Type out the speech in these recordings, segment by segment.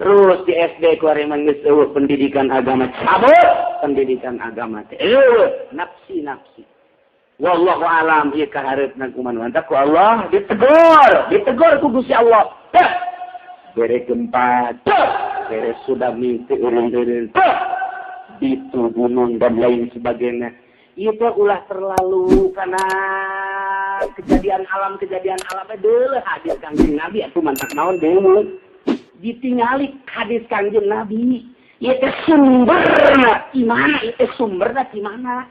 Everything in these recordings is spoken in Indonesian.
Terus di SD kuareman geus eueuh pendidikan agama cabut, pendidikan agama teh eueuh nafsi. Wallahu alam ieu kahareupna kumaha mantap ku Allah ditegur ku Gusti Allah. Bere gempa, bere sudah mimpi urang-urang, itu gunung dan lain sebagainya. Itu ulah terlalu karena kejadian alam deuleuh hadis Kangjeng Nabi atuh mantap naon deuleuh. Ditingali hadis Kangjeng Nabi. Ieu teh sumberna di mana? Ieu sumberna di mana?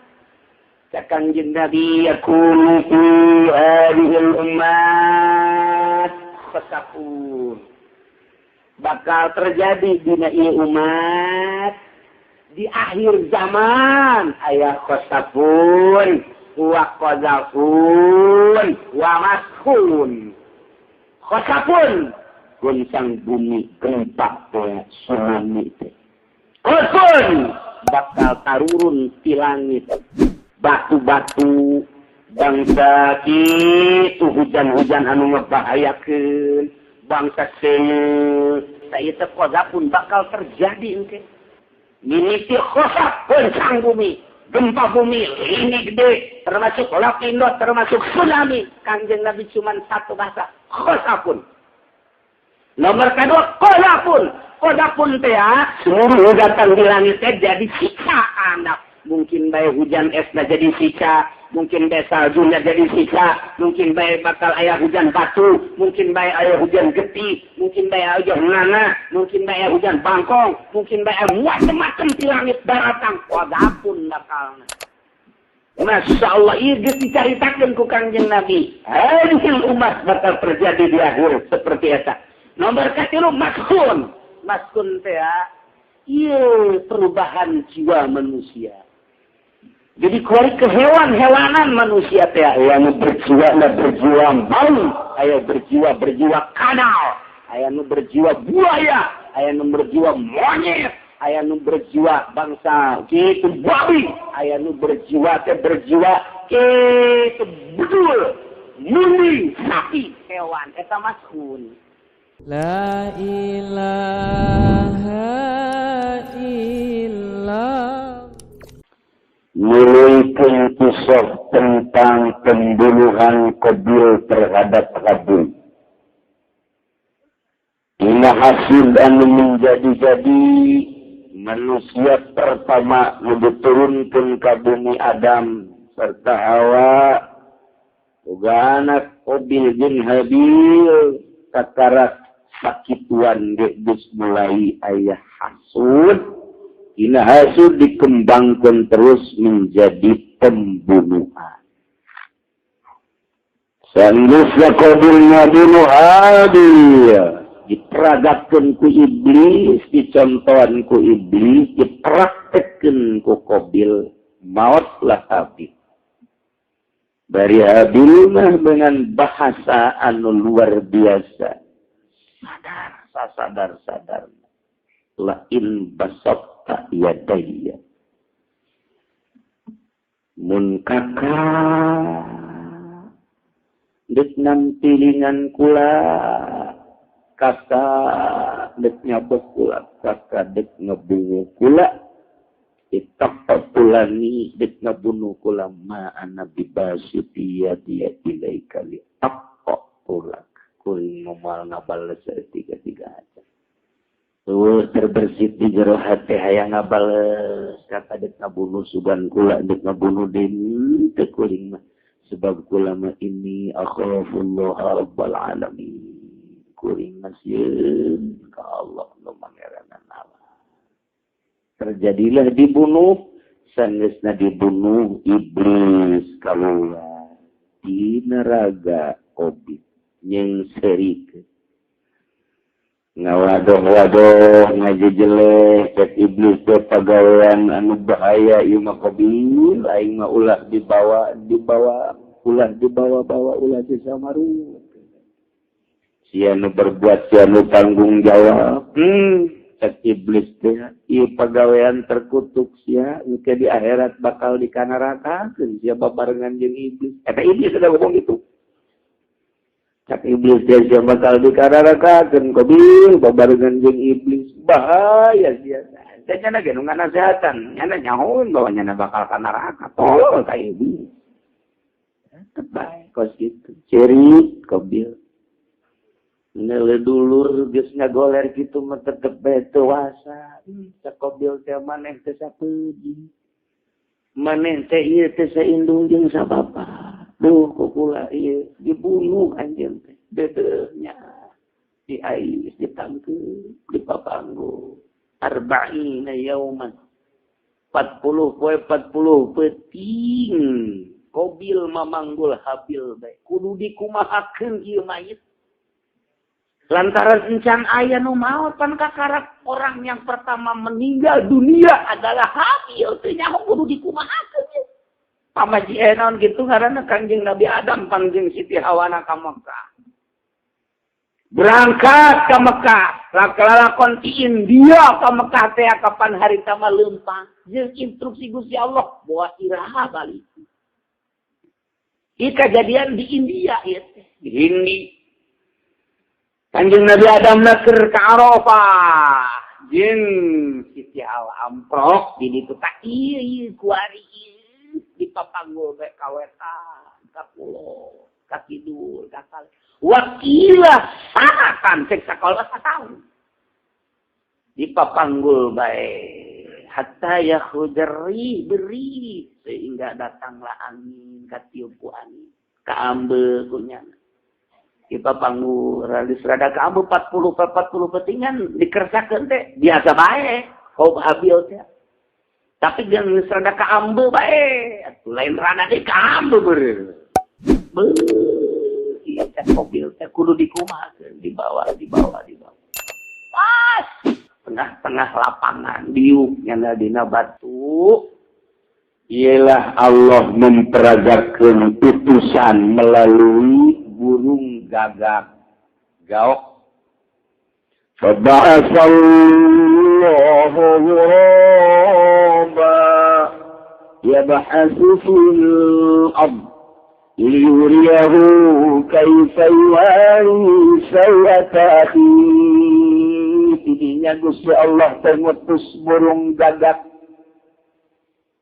Ka Kangjeng Nabi yaqulu hadhil ummat khasafun. Bakal terjadi dina ieu umat di akhir zaman aya khasafun wa qadzafun wa maskun. Khasafun goncang bumi, gempa, tsunami. Qadzafun bakal tarurun ti langit batu-batu bangsa kitu hujan-hujan anu ngebahayakeun bangsa seueur saeut teh qadzafun bakal terjadi engke. Mimiti khosaf goncang bumi, gempa bumi, ini gede, termasuk lapindo, termasuk tsunami. Kangjeng Nabi cuma satu bahasa, khosafun. Nomor kedua, qadzafun teh seluruh datang di langit teh jadi siksa anak. Mungkin bae hujan esna jadi siksa, mungkin bae saljunya jadi siksa, mungkin bae bakal aya hujan batu, mungkin bae aya hujan geti, mungkin bae aya hujan nana, mungkin bae aya hujan bangkong, mungkin bae macam-macam di langit daratang qadzafun bakalna. Masya Allah, ieu geus dicaritakeun ku Kangjeng Nabi. Hadhil umat bakal terjadi di akhir seperti eta. Nomor katilu maskun teh ieu perubahan jiwa manusia. Jadi kuari kehewan-hewanan manusia teh aya nu berjiwa malu, aya berjiwa kadal, aya nu berjiwa buaya, aya nu berjiwa monyet, aya nu berjiwa bangsa kitu babi, aya nu berjiwa kitu bedul, muni, sapi, hewan eta maskun. La ilaha illallah. Mulaikan kisah tentang pembunuhan Qabil terhadap Habil. Ini hasil anu menjadi-jadi manusia pertama diturunkan ke bumi Adam serta Hawa. Juga anak Qabil bin Habil kakarak sakituan geus mulai ayah hasud. Ina hasud dikembangkan terus menjadi pembunuhan. Sanggeusna Qabil ngabunuh Habil, diperagakeun ku iblis, dicontohan ku iblis, dipraktekkeun ku Qabil, mautlah Habil. Dari Habil mah dengan bahasa anu luar biasa. Sadar. La in basata yadayya. Mun kakak dek nampilingan kula, kakak dek nyabok kula, kakak dek ngebunuh kula, itak pulani dek ngebunuh kula ma'ana bibasitiya dia ilaikali takok pulak kuring ngomal ngabal tiga-tiga aja. Tuh terbersit di jero hati hayang ngabales kata dek ngabunuh sugan kula dek ngabunuh den teu kuring mah sebab kula mah ini akhafullah rabbal alamin kuring mah sieun ka Allah nu mangeranan Allah. Terjadilah dibunuh sanggeusna dibunuh iblis kaluar di neraka Qabil yang serikeun ngawadoh-wadoh ngajejeleh cek iblis teh pagawean anu bahaya ieu mah Qabil aing mah ulah dibawa ulah di Samaru sia nu berbuat sia nu tanggung jawab cek iblis teh ieu pagawean terkutuk sia engke di akhirat bakal dikanarakakeun sia babarengan jeung iblis eta iblis sudah ngomong gitu. Cak iblis dia bakal dikararakakeun Qabil babarengan jeung iblis bahaya sia. Cenah ge nu nganasehatan, nya nyahoun bahwa nya bakal ka neraka. Tolol ka iblis. Tebay kos kitu. Ciri Qabil. Nele dulur geus ngagoler kitu mah tetep bae teu wasa. Cak Qabil teh maneh teh sapeujing. Maneh teh ieu teh saindung jeung sabapa. Duh, kukula iya dibunuh anjing teh. Dedenya diais, ditangkep, dipapanggu. Arba'ina yauman. 40 poe 40 peting. Qabil mamanggul Habil bae. Kudu dikumahakeun ieu mayit. Lantaran encan aya nu maot pan kakarak orang yang pertama meninggal dunia adalah Habil. Teh nyaho kudu dikumahakeun ieu. Pamaji enon gitu karena Kangjeng Nabi Adam panggeng Siti Hawana ka Mekah. Berangkat ke Mekah, lalakon ti India ka Mekah teh kapan hari tama leumpang. Jeung instruksi Gusti Allah bawa iraha balik. Ieu kejadian di India ieu teh, di Hindi. Kangjeng Nabi Adam keur ka Arafah. Jeung Siti Hawa amprok di ditu tak ieu kuari dipapanggul bae ka wetan, ka pulo, ka kidul, ka kal. Wakilah sanakan cek sakola sataun. Dipapanggul bae hatta yakhrujari beri sehingga datanglah angin katiup ku angin ka ambe kunyana. Dipapanggul ralis rada ka ambe 40 petingan dikersakeun teh biasa bae. Kau Habil teh. Tapi jangan serada ka ambe bae. Atuh lain rada di ka ambe beureum. Ieu teh Qabil teh kudu dikumahakeun, dibawa. Pas tengah-tengah lapangan diuk nyana dina batu. Ialah Allah memperagakeun utusan melalui burung gagak gaok. Faba'asallahu يبحث في الأرض ليريه كيف يواري سوءة أخيه. Ininya Gusti Allah mengutus burung gagak.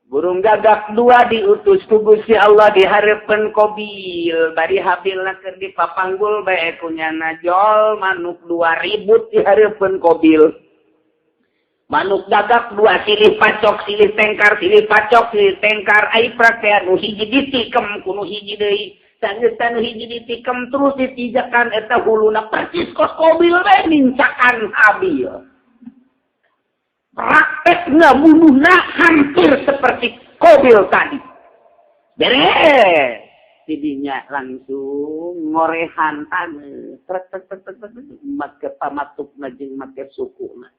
Burung gagak dua diutus ku Gusti Allah di hareupeun Qabil. Bari Habilna keur dipapanggul bae kunyana jol manuk 2000 di hareupeun Qabil. Manuk gagak dua silih pacok, silih tengkar, silih pacok, silih tengkar. Ai praktek nu hiji ditikem kuno hiji deui. Sanggeus nu hiji ditikem terus ditijakan eta huluna persis kos Qabil bae nincakan Habil. Praktekna bunuhna hampir seperti Qabil tadi. Beres. Tidinya langsung ngorehan taneuh. Make pamatukna jeung make sukuna.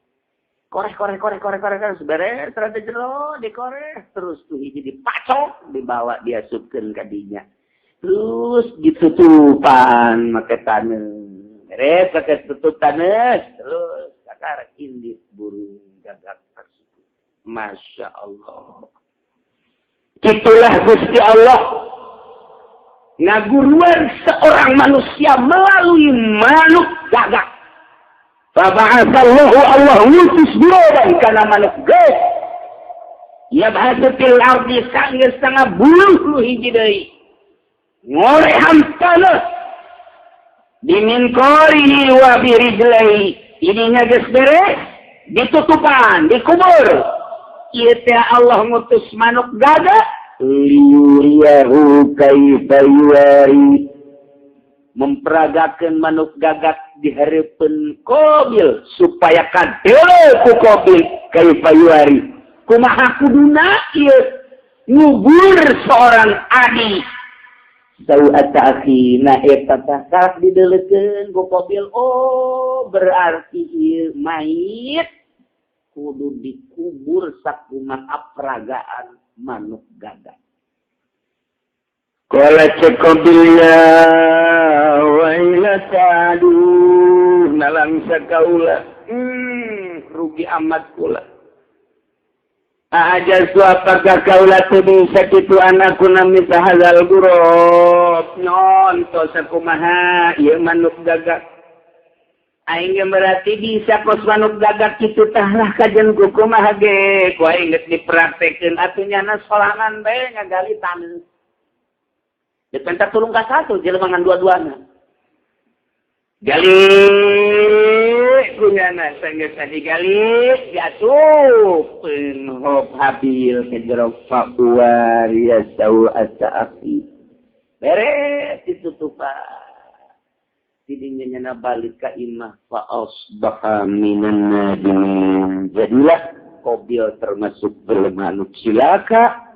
Koreh beres rada jero dikoreh terus tuh hiji dipacok dibawa diasupkeun ka dinya terus ditutupan make taneuh beres make tutup taneuh terus sakar indit burung gagak tersebut. Masya Allah, itulah Gusti Allah ngaguruan seorang manusia melalui manuk gagak. Faba'asallahu Allah ngutus bulan kana manuk geus. Yabhatu fil ardi sanggeus tangah buluh lu hiji deui. Ngorehan taneuh. Dimin qorihi wa birijlaihi. Ininya geus beres, ditutupan, dikubur. Ieu teh Allah ngutus manuk gagak liyuriyahu kaifa yuwari. Memperagakan manuk gagak di hareupeun Qabil supaya kadele ku Qabil kaifa yuwari kumaha kuduna ieu ngubur seorang adi sau'ata akhina eta tah dideleukeun ku Qabil. Oh berarti ieu mayit kudu dikubur sakumaha peragaan manuk gagak. Kala cek Qabilnya wailata aduh nalang sakaula rugi amat pula. Aja apakah kaulah teu bisa kitu anakuna misa halal gurub nyontos sakumaha ieu manuk gagak aing berarti bisa kos manuk gagak kitu tah lah kajen kumaha ge ku aing geus dipraktekeun atuh nyana sorangan bae ngagali taneuh depentak tulung ka satu jelema ngan dua-duana gali kunyana sanggeus digali diasup penghop habil ke jero fakuar ya sau asa api beres ditutupan tidingnya nyana balik ka imah fa asbaha minan nadimin jadilah kobil termasuk bermanuk silaka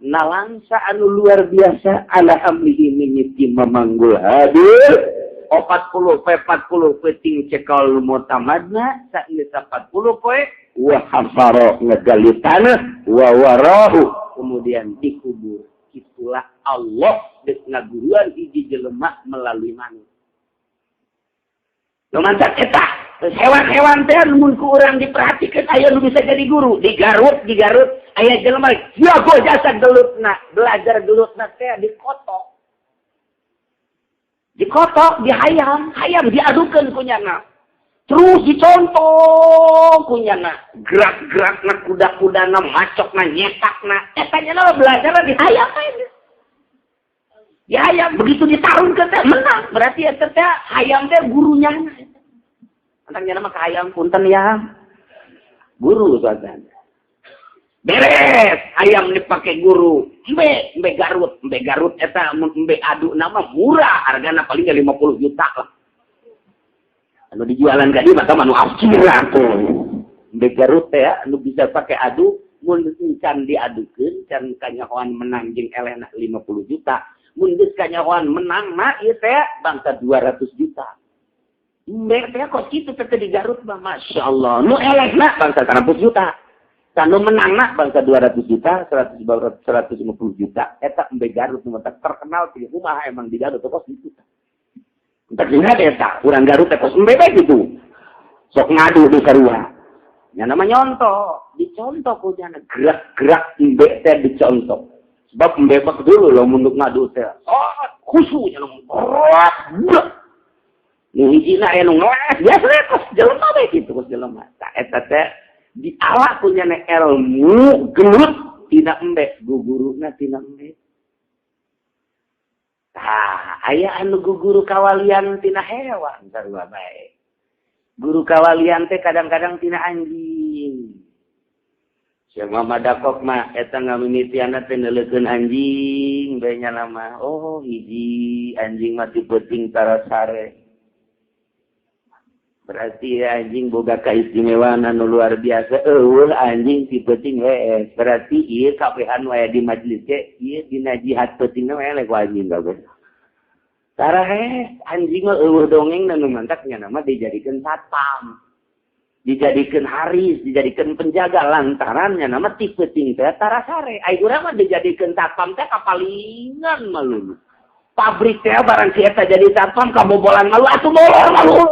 nalangsa anu luar biasa ala amlihi mimiti memanggul hadir 40 peting cekal mutamadna saeus 40 poe wa hafaro ngegali tanah wa warahu kemudian dikubur itulah Allah geus ngaguruan hiji jelema melalui manuk lumantar eta hewan-hewan teh mun ku urang diperhatikeun aya nu bisa jadi guru di Garut aya jelema jago jasa gelutna belajar gelutna teh dikotok, dihayam diadukeun kunyana. Terus dicontoh kunyana. Gerak-gerakna kuda-kudana, macokna, nyetakna. Eta nya belajar dihayam aja. Dihayam begitu ditarungkeun teh menang. Berarti eta teh hayam teh gurunya. Antang nya mah hayam punten ya. Guru soalnya. Beres ayam dipake guru mbe Garut eta mbe adu nama murah hargana paling 50 juta lah anu dijualan ka dieu mah anu afkir tuh mbe Garut teh anu bisa pake adu mun can diadukeun can kanyahoan menang jeung elehna 50 juta mun geus kanyahoan menang mah ieu teh bangsa 200 juta mbe teh kok kitu teh di Garut mah masyaallah nu elehna bangsa 100 juta kalau menang bangsa 200 juta, 150 juta, eta mbe Garut terkenal di rumah emang di Garut kos itu. Entar dina eta, urang Garut kos mbe gitu. Sok ngadu di sarua. Nya nama nyontoh, dicontoh punya gerak-gerak mbe teh dicontoh. Sebab mbe bak dulu lo munduk ngadu teh. Oh, khusunya lo. Nu hijina anu ngeles, biasa kos jelema bae gitu kos jelema. Tah eta teh di ala punya ilmu gelut tidak embek guguruna tidak embek aya anu guguru kawalian tina hewan sarua bae guru kawalian teh kadang-kadang tina anjing Syekh Muhammad Dakok mah eta ngamimitiana teh neuleukeun anjing bae nya nama oh hiji anjing mah tipeuting tarasare berarti anjing boga kaistimewaan anu luar biasa eueuh anjing si peuting we berarti ieu kabehan we di majelis ge ieu dina jihad peutingna we lek anjing gawe tarahe anjing mah eueuh dongeng nu mantak nya nama dijadikeun satpam dijadikeun haris dijadikeun penjaga lantaran nya nama ti peuting teh tarasare ai urang mah dijadikeun satpam teh kapalingan malu pabrik teh barang si eta jadi satpam kabobolan malu atuh molor malu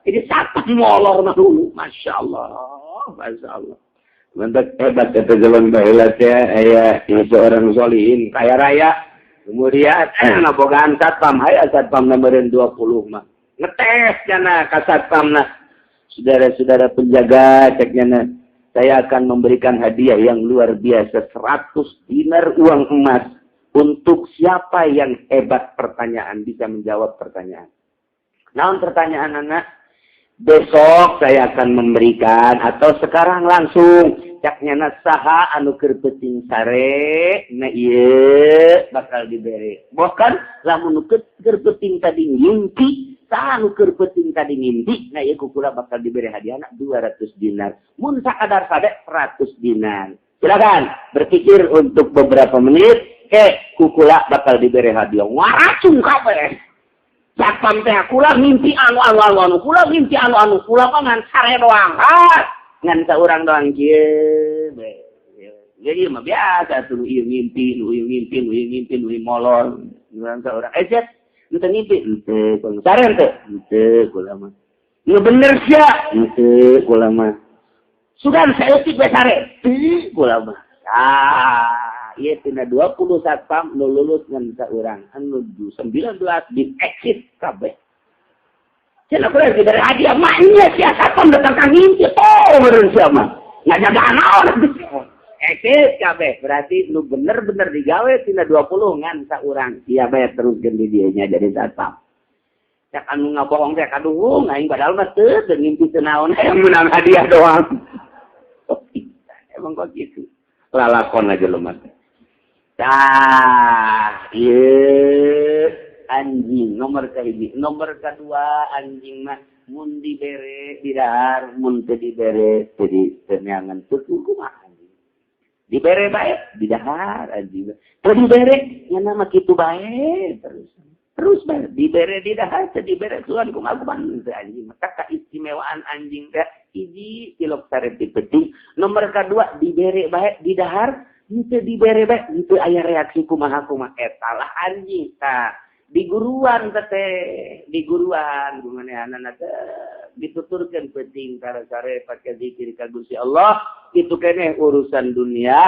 jadi satpam molor mah dulu, masya Allah. Mantap hebat kata jalan baheula teh aya seorang solihin kaya raya. Kemudian ngabogaan satpam, aya satpam nomeureun 20 mah. Ngetes cenah ka satpamna. Saudara-saudara penjaga ceknya saya akan memberikan hadiah yang luar biasa 100 dinar uang emas untuk siapa yang hebat pertanyaan bisa menjawab pertanyaan. Naon pertanyaan anak? Besok saya akan memberikan atau sekarang langsung caknya saha anu keur peuting sare na ieu bakal dibere. Bahkan lamun keur peuting tadi ngimpi, saha anu keur peuting tadi ngimpi na ieu kukula bakal dibere hadiahna 200 dinar. Mun sakadar sade 100 dinar. Silakan berpikir untuk beberapa menit, kukula bakal dibere hadiah. Waracung kabeh. Satpam teh kula mimpi anu kula mimpi anu kula kok ngan sare doang ngan saurang doang kieu jadi mah biasa tuh ieu mimpi nu molor ngan saurang jet henteu mimpi henteu kula sare henteu kula mah nu bener sia henteu kula mah Sudah saya sih besare. Kula mah. Ieu tina 20 satpam nu lulus ngan saurang. Anu 19 di exit kabeh. Cenah kuliah diberi hadiah mahnya sia satpam datang ka ngintip. Oh, meureun sia mah. Ngajaga naon. Exit kabeh. Berarti nu bener-bener digawe tina 20 ngan saurang. Sia bae teruskeun di dieu nya jadi satpam. Cak anu ngabohong teh kaduhung aing padahal mah teu ngimpi teu naon yang menang hadiah doang. Emang kok gitu. Lalakon aja lu mah. Anjing nomor kahiji. Nomor kedua anjing mah mun dibere di dahar, mun teu dibere jadi terneangan teu kumaha anjing. Dibere bae di dahar anjing. Teu dibere nya mah kitu bae terus bae dibere di dahar, teu dibere tuan kumaha anjing. Maka keistimewaan anjing teh hiji cilok sare dipeting. Nomor kedua dibere bae di dahar. Itu dibere bae, itu aya reaksi kumaha eta lah anjing tah. Di guruan teh, di guruan gumanehanana teh dituturkeun penting cara-cara pake zikir ka Gusti Allah. Itu keneh urusan dunia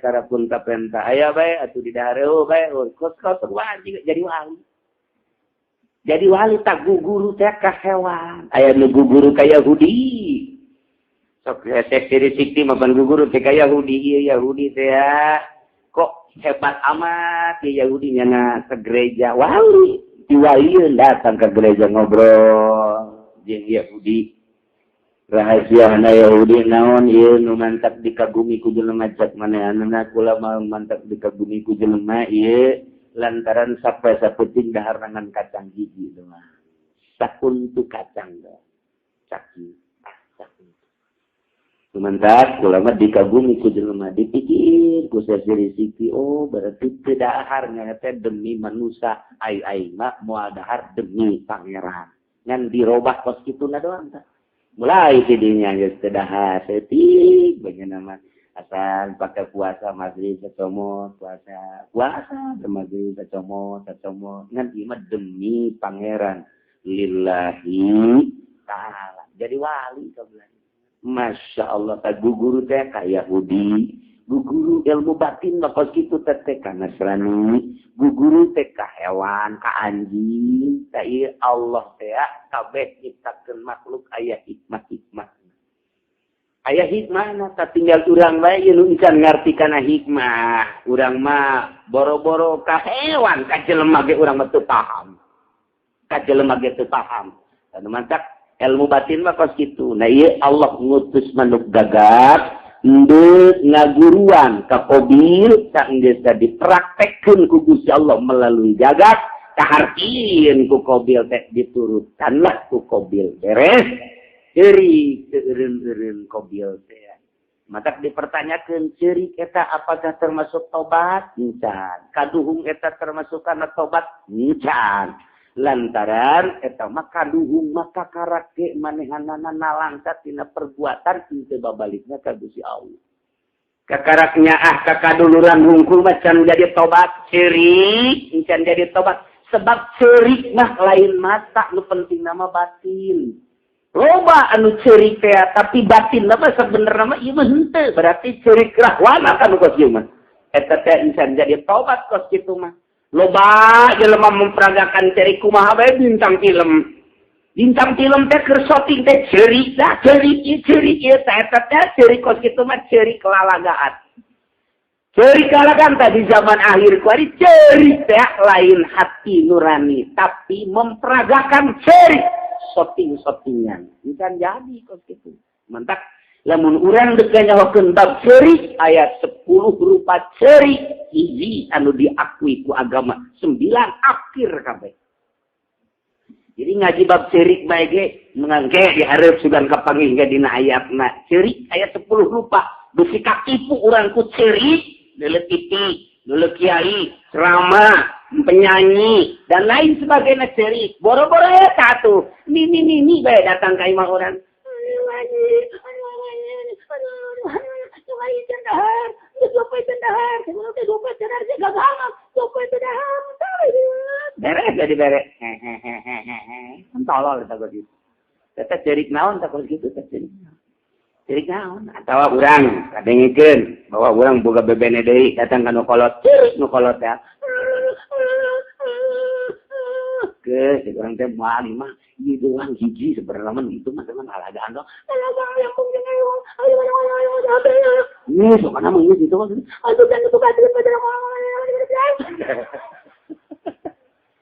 cara pun kapenta aya bae atuh di dahareu bae kos-kos anjing jadi wali. Jadi wali tak guguru teh ka hewan. Aya nu guguru ka Yahudi. Sok seksi sikti mapan guguru teh ka Yahudi ieu Yahudi teh kok hebat amat ya Yahudi nya ke gereja wali diwalieun datang ke gereja ngobrol jeung Yahudi rahasiana Yahudi naon ieu nu mantap dikagumi ku jelema cek manehanana kula mah mantap dikagumi ku jelema ieu lantaran sapoe saputing dahar nangan kacang hiji teh mah sakuntu kacang teh caki sementara ulama dikagumi ku jelema dipikir ku sasiri siki oh berarti teu dahar nya teh demi manusia ai mah moal dahar demi pangeran ngan dirobah kos kituna doang tah mulai tidinya geus teu dahar setik bageuna mah asal pakai puasa maghrib sacomot puasa maghrib sacomot ngan ieu mah demi pangeran lillahi taala jadi wali kabelah. Masya Allah, guguru teh ka Yahudi, guguru ilmu batin mah kos kitu teh ka Nasrani, guguru teh ka hewan, ka anjing, teh ieu Allah teh kabeh nyiptakeun makhluk aya hikmah. Aya hikmahna tah tinggal urang bae ieu nu encan ngarti kana hikmah. Urang mah boro-boro ka hewan, ka jelema ge urang mah teu paham. Anu mantak ilmu batin mah kos kitu. Nah ieu Allah ngutus manuk gagap ndeu ngaguruan ka Qabil tak geus dipraktekkeun ku Gusti Allah melalui gagap kahartieun ku Qabil teh diturutkanlah ku Qabil beres ceurik eureun Qabil teh. Matak dipertanyakeun ceurik eta apakah termasuk tobat? Encan. Kaduhung eta termasuk kana tobat? Encan. Lantaran eta mah kaduhung maka karake manehanana nalangsa tina perbuatan teu babalikna ka Gusti Allah. Kakaraknya kakaduluran hungkul mah can jadi tobat ceurik, can jadi tobat sebab ceurik mah lain mata nu penting nama batin. Loba anu ceurik teh tapi batin mah sabenerna mah ieu mah henteu berarti ceurik rahwana kan kos ieu mah. Eta teh can jadi tobat kos kitu mah. Loba jelema memperagakan ceurik kumaha bae bintang film. Bintang film teh keur syuting teh ceurik dah, ceurik ieu teh eta teh ceurik kos kitu mah ceurik kelalagaan. Ceurik kelalagaan tadi zaman akhir kuari ceurik teh lain hati nurani tapi memperagakan ceurik syuting-syutingan. Bukan jadi kos kitu. Mantap. Lamun urang deuk nyahokeun bab ceurik aya 10 rupa ceurik hiji anu diakui ku agama 9 akhir kabeh. Jadi ngaji bab ceurik bae ge mangke dihareup sugan kapanggih ge dina ayatna. Ceurik aya 10 rupa bisi katipu urang ku ceurik, leuleuh TV, leuleuh kiai, ceramah, penyanyi dan lain sebagainya ceurik. Boro-boro eta tuh. Ni bae datang ka imah urang. Beres jadi beres. Tolol eta gitu. Eta ceurik naon tak gitu teh ceurik. Cerik naon? Atawa urang kadengikeun bahwa urang boga bebene deui datang ka nu kolot. Cerik nu kolot teh. Ke urang teh moal mah ieu doang hiji sebenarnya itu mah teman halagaan dong. Yang mungkin ayo. Ini sok kana mah gitu mah. Aduh dan itu ka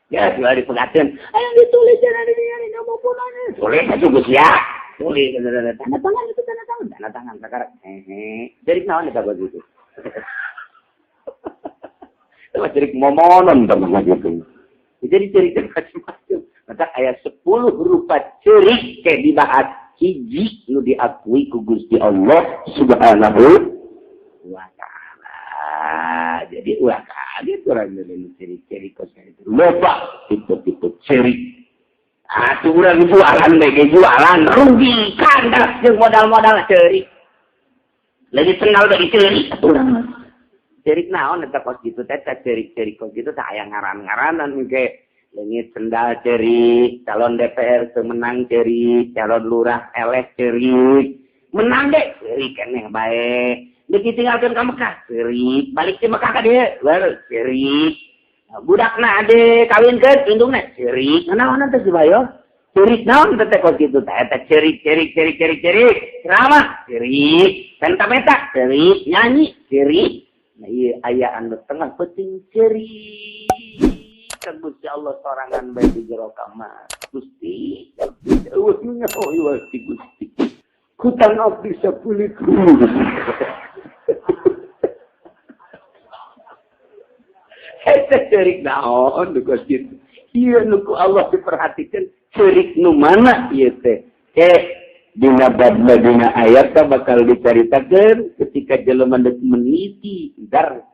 ya, sudah dipegatin. Ayo ditulis jangan ini nama pulangnya. Tulis aja Gus ya. Tulis tanda tangan itu tanda tangan sekarang. Jadi naon eta begitu. Itu cerik momonon teman gitu. Jadi cerik macam-macam. Maka ayat 10 rupa cerik kayak dibahas hiji nu diakui ku Gusti Allah Subhanahu wa taala. Jadi ulah kaget orang dari ciri-ciri kosan itu. Lupa tipe-tipe ciri. Atuh urang jualan bege jualan rugi kandas jeung modal-modal ciri. Lagi tinggal dari ciri urang. Ciri naon eta kos kitu teh ciri-ciri kos kitu teh aya ngaran-ngaranan engke. Leungit sendal ciri, calon DPR teu menang ciri, calon lurah eleh ciri. Menang deh, ciri keneh bae. Deki tinggalkan ke Mekah, cerik. Balik ke Mekah ka dia, baru cerik. Budakna ade kawinkeun indungna, cerik. Naon teh sibayo? Cerik naon teh kos kitu teh eta cerik. Ceramah, cerik. Penta-penta, cerik. Nyanyi, cerik. Nah ieu aya anu tengah penting cerik. Kan Gusti Allah sorangan bae di jero kamar. Gusti, eueuh nyaho ieu Gusti. Kutang abdi 10.000. Eta cerik naon nu kos kitu. Ieu nu ku Allah diperhatikan cerik nu mana ieu teh. Dina bab dina ayat bakal dicaritakeun ketika jelema deuk meniti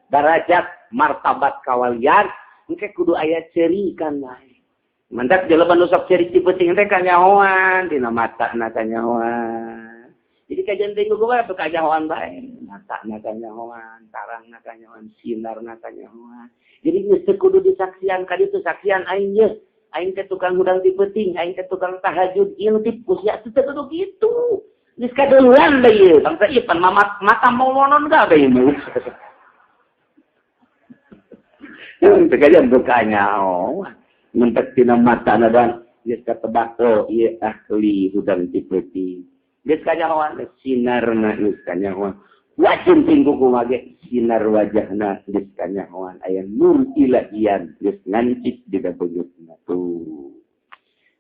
darajat martabat kawalian engke kudu aya cerikan wae. Mantak jelema nu sok cerik ti peuting teh kanyahoan dina matana kanyahoan. Jadi kajian tinggu gue apa kanyahoan bae. Matana kanyahoan, tarangna kanyahoan, sinarna kanyahoan. Jadi geus kudu disaksian ka ditu saksian aing ye. Aing teh tukang hudang ti peuting, aing teh tukang tahajud, ieu tipu sia teh kudu kitu. Geus kaduluan da ieu, bangsa ieu pan mata momonon ka bae ieu. Teu kajian teu kanyahoan. Mentek tina matana dan geus katebak ieu ahli hudang ti peuting. Geus kanyahoan sinarna geus kanyahoan. Wajib tinggu kumage sinar wajahna geus kanyahoan aya nur ilahian geus ngancik di dabeutna tuh.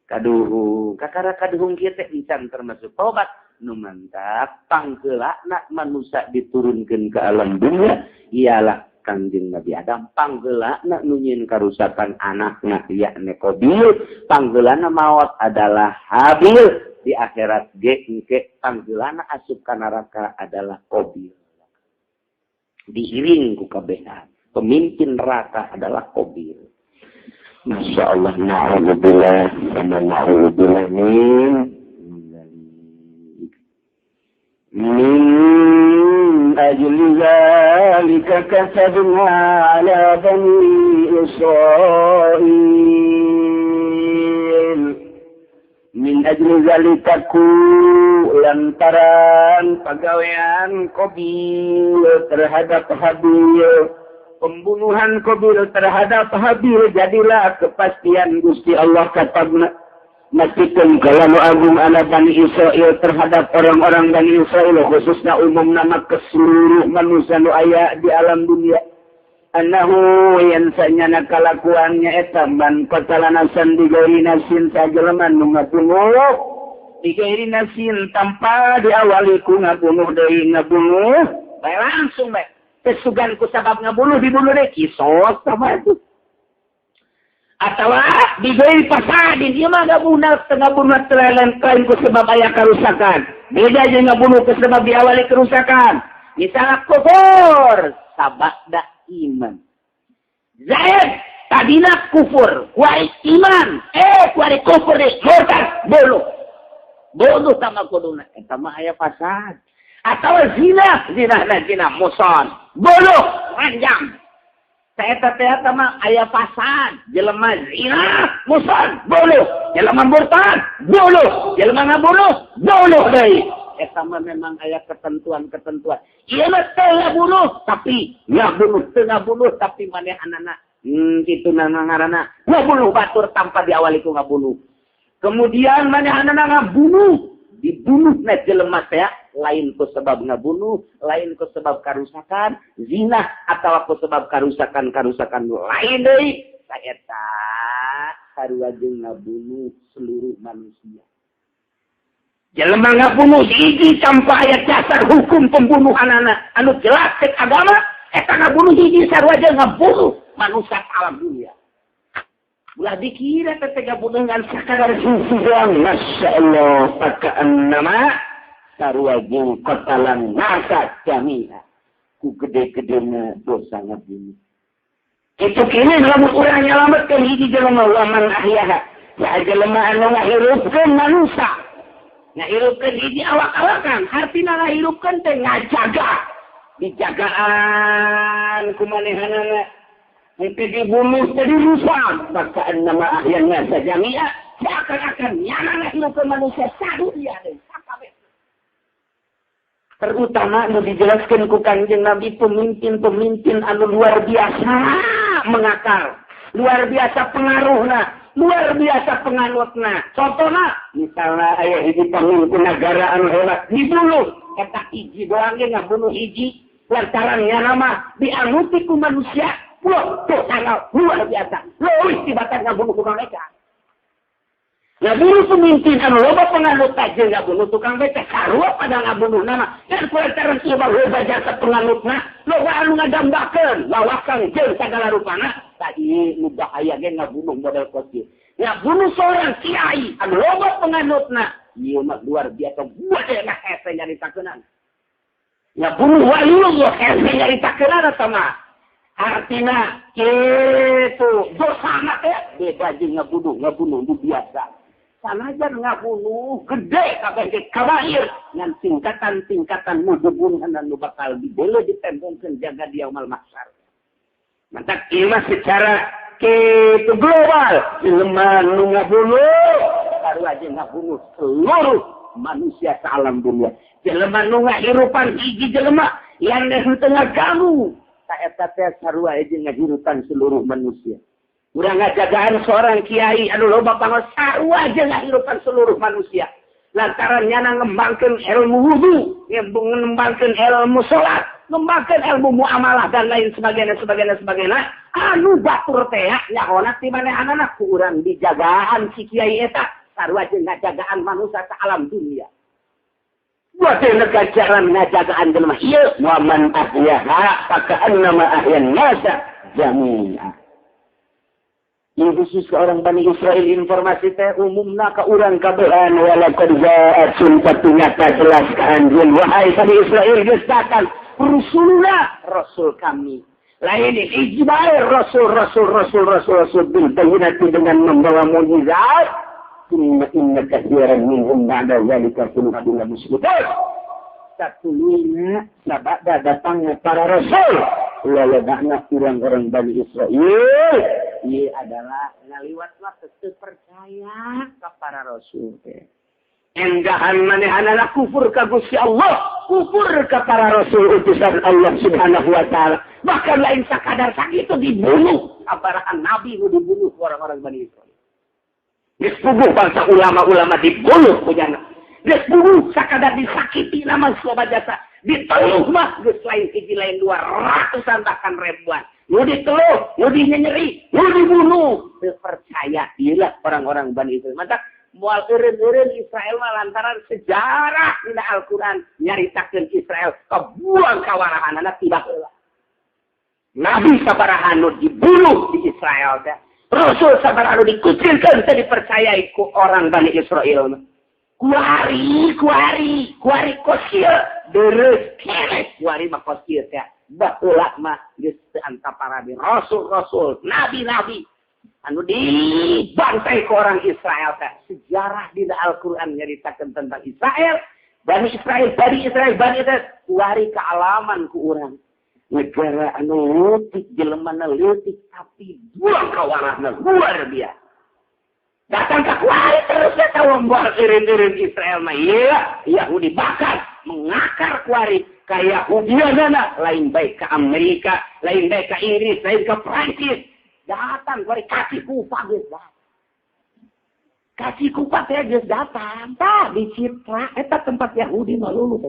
Kaduhung kakara kaduhung kieu teh encan termasuk tobat nu mantap panggeulana manusia diturunkeun ke alam dunia ialah Kanjeng Nabi Adam. Panggeulana nu nyieun karusakan anakna yakni Qabil, panggeulana maot adalah Habil. Di akhirat ge engke panggeulana asup ka neraka adalah Qabil. Diiring ku kabehan. Pemimpin neraka adalah Qabil. Masya Allah, na'udzubillah sama na'udzubillah min ajli zalika katabna ala bani Israil min ajli zalika ku lantaran pagawean Qabil terhadap Habil, pembunuhan Qabil terhadap Habil, jadilah kepastian Gusti Allah katabna meskipun kalau agung ala Bani Israil terhadap orang-orang Bani Israil khususnya umum nama ke seluruh manusia nu aya di alam dunia annahu yang sanyana kalakuannya eta man qatalana sandigairi nasin sajelema nu ngabunuh digairi nasin tanpa diawali ku ngabunuh deui ngabunuh bae langsung bae kesugan ku sabab ngabunuh dibunuh deui kisos sama itu atawa digairi pasadin ieu mah ngabunuh terelen klaim ku sebab aya karusakan beda jeung ngabunuh ku sebab diawali kerusakan misalnya kufur sabada iman. Zaid tadina kufur, kuari iman. Kuari kufur deh, murtad, bolu sama kuduna. Eta mah aya fasad. Atau zina muson, bolu, ranjang. Eta mah aya fasad. Jelema zina, muson, bolu. Jelema murtad, bolu. Jelema ngabunuh, bolu deui. Eta mah memang aya ketentuan-ketentuan. Ieu mah teu ngabunuh, tapi ngabunuh teu ngabunuh tapi manehanana kitu ngaranna ngabunuh batur tanpa diawali ku ngabunuh. Kemudian manehanana ngabunuh, dibunuh na jelema teh lain ku sebab ngabunuh, lain ku sebab karusakan, zina atawa ku sebab karusakan lain deui. Saeta sarua jeung ngabunuh seluruh manusia. Jelema ngabunuh hiji tanpa aya dasar hukum pembunuhanana anu jelas cek agama, eta ngabunuh hiji sarua jeung ngabunuh manusia alam dunia. Ulah dikira teh ngabunuh ngan sakadar susuang, masyaallah, pakaannama sarua jeung kotalan nasa jami'a. Ku gede-gedena dosa ngabunuh. Itu kini lamun urang nyalametkeun hiji jelema wa man ahyaha. Ya jelema anu ngahirupkeun manusia. Ngahirupkeun hiji awak-awakan, hartina ngahirupkeun teh ngajaga. Dijagaan kumanehanana. Itu dibunuh teh dirusak. Bakaan nama ahyanna sajami'a. Seakan-akan nyana ngahirupkeun manusia saduria deui. Terutama anu dijelaskeun ku Kanjeng Nabi pemimpin-pemimpin anu luar biasa mengakar, luar biasa pengaruhna, luar biasa penganutna. Contohna, misalnya aya hiji pamimpin negara anu hebat dibunuh, eta hiji doang ge ngabunuh hiji, lantaran nya nama dianuti ku manusia, loh tuh sangat luar biasa. Leuwih tibatan ngabunuh ku mereka. Ngabunuh pemimpin anu loba penganut tajeng ngabunuh tukang becak sarua pada ngabunuh nama dan kulantaran ieu mah loba jasa penganutna loba anu ngadambakeun lawakan jeung sagala rupana tadi nu bahaya ge ngabunuh model kosi ngabunuh seorang kiai anu loba penganutna ieu mah luar biasa buat mah hese nyaritakeunana ngabunuh waliullah hese nyaritakeunana sama artina kitu dosana teh beda jeung ngabunuh nu biasa. Sanajan ngabunuh gede kabeh kabair ngan tingkatan-tingkatan mujubunan anu bakal dibele ditembongkeun jaga di yaumul mahsyar. Mantak ieu mah secara kitu global, jelema nu ngabunuh sarua jeung ngabunuh seluruh manusia sa-alam dunia. Jelema nu ngahirupan hiji jelema yang teu ngaganggu saeta teh sarua jeung ngahirupan seluruh manusia. Urang ngajagaan seorang kiai anu loba pangos sarua jeung ngahirupan seluruh manusia. Lantaran nyana ngembangkeun ilmu wudu, ngembangkeun ilmu salat, ngembangkeun ilmu muamalah dan lain sebagainya. Anu batur teh nyahona ti manehanana ku urang dijagaan si kiai eta sarua jeung ngajagaan manusia sa alam dunia. Buat ngajagaan jelema ieu wa man ahyaha fakaannama ahyan nasa jami'a. Ini khusus ke orang Bani Israel informasi teh umumna ka urang kabehan walaqad ja'atun patunyata jelas ka anjeun wahai Bani Israel geus datang rusulna rasul kami. Lain hiji bae rasul bil bayyinati dengan membawa mukjizat. Inna katsiran minhum ba'da zalika qulubuna muslimun. Satulina sabada datangnya para rasul lalabana orang-orang Bani Israel ini adalah ngaliwat mah teu percaya ka para rasul teh. Enggahan manehanana kufur ka Gusti Allah, kufur ka para rasul utusan Allah Subhanahu wa taala. Bahkan lain sakadar sakitu dibunuh, aparahan nabi nu dibunuh orang-orang Bani Israel. Geus puguh bangsa ulama-ulama dibunuh kujana. Geus puguh sakadar disakiti nama sobat jasa. Diteluh mah geus lain hiji lain 200-an bahkan ribuan. Nu diteluh, nu dinyeri, nu dibunuh. Teu percaya ieulah orang-orang Bani Israel. Mantap moal eureun-eureun Israel mah lantaran sejarah dina Al-Qur'an nyaritakeun Israel kabuang kawarahanana tiba heula. Nabi sabaraha nu dibunuh di Israel teh. Rasul sabaraha nu dikucilkeun teh dipercayai ku orang Bani Israel mah. Kuari kosir deres kere kuari mah kosir teh baheula mah geus teu antapara di rasul nabi anu dibantai ku orang Israel teh. Sejarah di Al-Qur'an nyaritakeun tentang Israel, Bani Israel kuari kaalaman ku urang. Negara anu leutik, jelemana leutik tapi buang kawarahna luar biasa. Datang ke kuari terus ya tahu membuat irin-irin Israel mah. Iya, Yahudi bakar, mengakar kuari ke Yahudianana. Lain baik ke Amerika, lain baik ke Inggris, lain ke Prancis. Datang kuari kaki kupa geus. Kaki kupa teh geus datang. Tah di Citra eta tempat Yahudi mah lulu.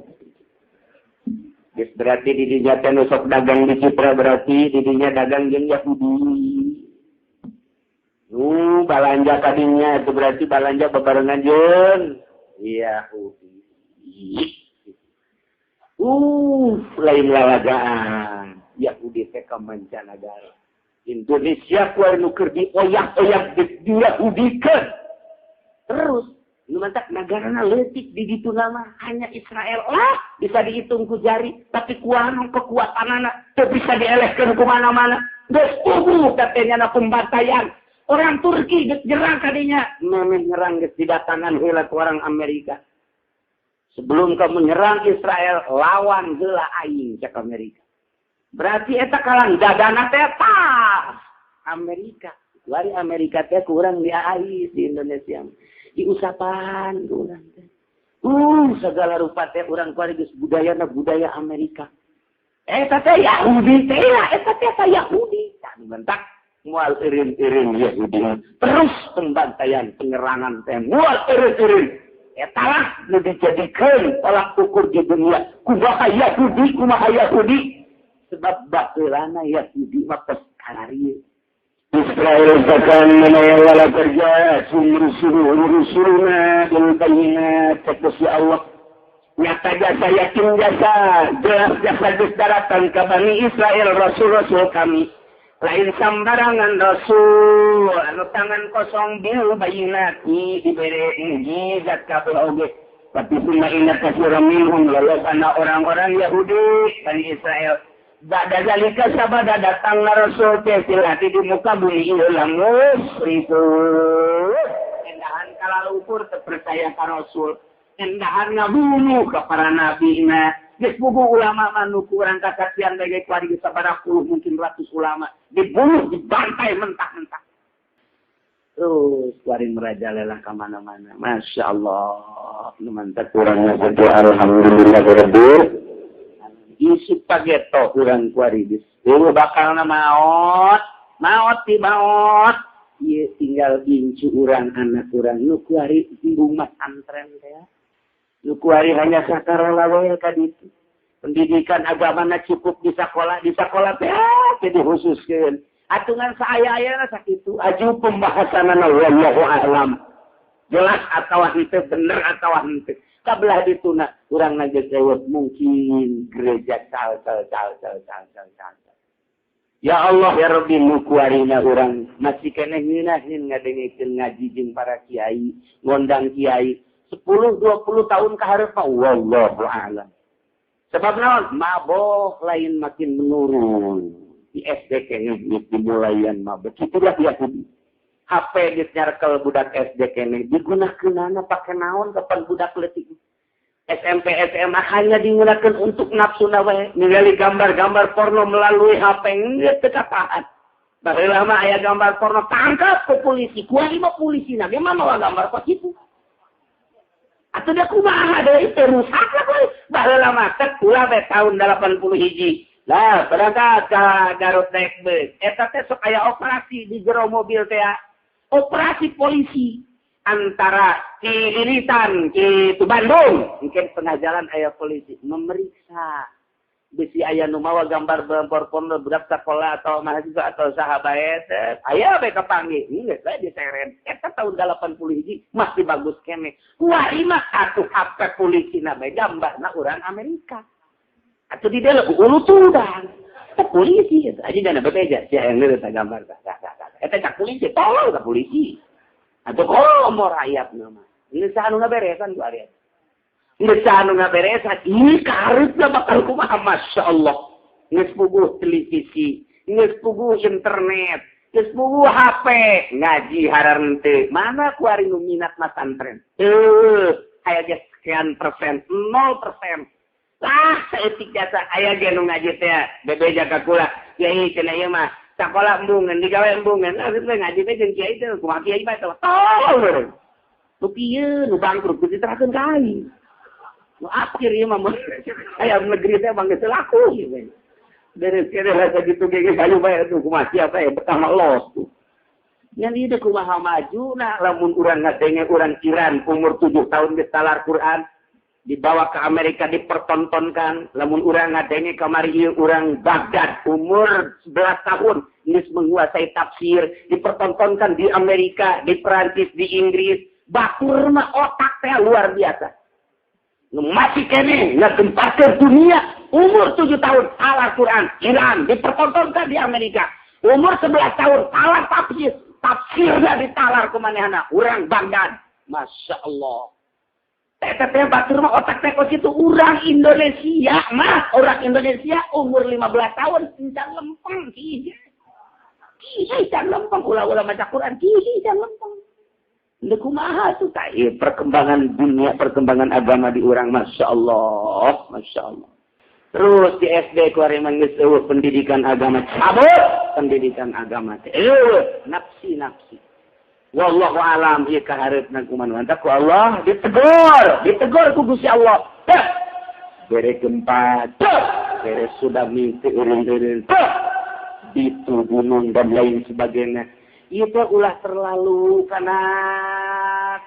Geus berarti di dinya teh nu sok dagang di Citra berarti di dinya dagang jeung Yahudi. Balanja tadinya itu berarti balanja bebarengan jeung Yahudi. Lain lalagaan. Yahudi teh ka mancanagara. Indonesia ku anu keur dioyak-oyak diyahudikeun. Terus nu mantak nagarana leutik di ditu nama hanya Israel lah bisa dihitung ku jari, tapi kuanu kekuatanana teu bisa dielehkeun ku mana-mana. Geus tubuh katanya na pembantaian. Orang Turki nyerang kadinya. Memang nyerang didatangan heula ku orang Amerika. Sebelum kamu nyerang Israel, lawan heula aing cek Amerika. Berarti eta kalang dadana teh Amerika. Lari Amerika teh kurang diai di Indonesia. Diusapan kurang teh. Segala rupa teh urang kuari geus budayana budaya Amerika. Eta teh Yahudi teh, eta teh Yahudi. Tah bentak mual irin-irin Yahudi. Terus pembantaian penyerangan teh mual irin-irin. Eta lah nu dijadikeun tolak ukur di dunia. Kumaha Yahudi. Sebab baheulana Yahudi mah peskararieu. Israel katakan mana wala kerja rusuluna bil bayyinat kata Allah. Nyata jasa yakin jasa jelas jasa daratan ke Bani Israel rasul-rasul kami. Lain sambarangan rasul anu tangan kosong bil bayyinati diberi mujizat kabeh oge. Tapi summa inna katsiran minhum lalabana orang-orang Yahudi Bani Israel. Bada zalika sabada datang rasul teh silati di muka bumi ieu lamus itu. Endahan kalalu ukur terpercaya ka rasul. Endahan ngabunuh ka para nabina. Geus puguh ulama manu kurang kasaksian bage kuari sabaraha puluh mungkin ratus ulama dibunuh dibantai mentah-mentah. Terus kuari merajalela ka mana-mana. Masya Allah. Nu mantap kurangnya berdoa alhamdulillah rabbil isi pageto kurang kuari dis. Dewe bakal na maot ti maot. Ieu tinggal incu urang anak urang nu kuari di rumah antren teh. Nu kuari hanya sakarola we ka ditu. Pendidikan agamana cukup di sekolah teh jadi khususkeun. Atungan saaya-ayana sakitu. Aju pembahasanana wallahu a'lam. Jelas atawa henteu bener atawa henteu. Kabelah dituna urang nage jawab mungkin gereja cal. Ya Allah ya Rabbi nu kuarina urang masih keneh ngeunaheun ngadengikeun ngaji jeung para kiai, ngondang kiai 10-20 tahun ka hareup mah wallahu a'lam. Sebab naon? Mabok lain makin menurun. Di SD keneh dimulayan mabok. Itulah Yahudi. HP dinyarkel budak SD keneh digunakeunana pake naon kapan budak leutik. SMP SMA hanya digunakan untuk nafsu wae. Ningali gambar-gambar porno melalui HP geus teu kapahan. Baheula mah aya gambar porno tangkap ke polisi. Kuari mah polisina ge mah mawa gambar kos kitu. Atuh da kumaha deui teh rusak lah kuy. Baheula mah teh ulah teh tahun 81. Lah, berangkat ka Garut naik bus. Eta teh sok aya operasi di jero mobil teh. Operasi polisi antara Cililitan ke Bandung. Mungkin tengah jalan aya polisi memeriksa. Bisi aya nu mawa gambar porno budak sekolah atau mahasiswa atau sahabat. Aya bae kapanggih. Geus bae diseret. Eta tahun 81 masih bagus keneh. Kuari mah atuh HP polisina bae gambarna urang Amerika. Atau di dalam ulu tudang. Eta polisi eta aja dana bebeja sia yang leureut gambar tah. Eta cak polisi tolong ka polisi. Atau komo rakyat nama. Ini sanu ngaberesan ku ari. Ini sanu ngaberesan. Ini karutna bakal kumaha Masya Allah. Geus puguh televisi, geus puguh internet, geus puguh HP, ngaji hareureun teu. Mana ku ari nu minat na santren? Aya ge sekian persen, 0%. Lah saeutik jasa aya ge nu ngaji teh bebeja ka kula. Yai cenah ieu mah Sakola embungan, digawe embungan. Ngaji teh jeung kiai teh kumaha kiai bae teh. Tol. Nu pieu nu bangkrut kudu diterakeun ka aing. Nu akhir ieu mah aya negeri teh mah geus laku gitu. Beres kene rasa gitu ge kayu bae tuh kumaha siapa ya pertama los tuh. Ngan ieu kumaha maju nah lamun urang ngadenge urang Iran umur 7 tahun geus talar Quran dibawa ke Amerika dipertontonkan, lamun urang ngadenge kamari ieu urang Baghdad umur 11 tahun geus menguasai tafsir, dipertontonkan di Amerika, di Perancis, di Inggris, batur mah otak teh luar biasa. Nu masih kene ngagempakeun dunia umur 7 tahun talar Quran, Iran dipertontonkan di Amerika. Umur 11 tahun talar tafsir, tafsirnya ditalar ku manehna urang Baghdad. Masya Allah. Teh batur mah otak teh kos itu urang Indonesia mah, orang Indonesia umur 15 tahun can lempeng kieu. Kieu can lempeng ulah-ulah maca Quran kieu can lempeng. Lha kumaha tuh tah perkembangan dunia, perkembangan agama di urang Masya Allah, Masya Allah. Terus di SD kuari geus eueuh pendidikan agama cabut, pendidikan agama teh eueuh nafsi. Wallahu alam ieu kahareupna kumaha mantap ku Allah ditegur ku Gusti Allah. Bere gempa, bere tsunami teu eureun-eureun. Itu gunung dan lain sebagainya. Itu ulah terlalu karena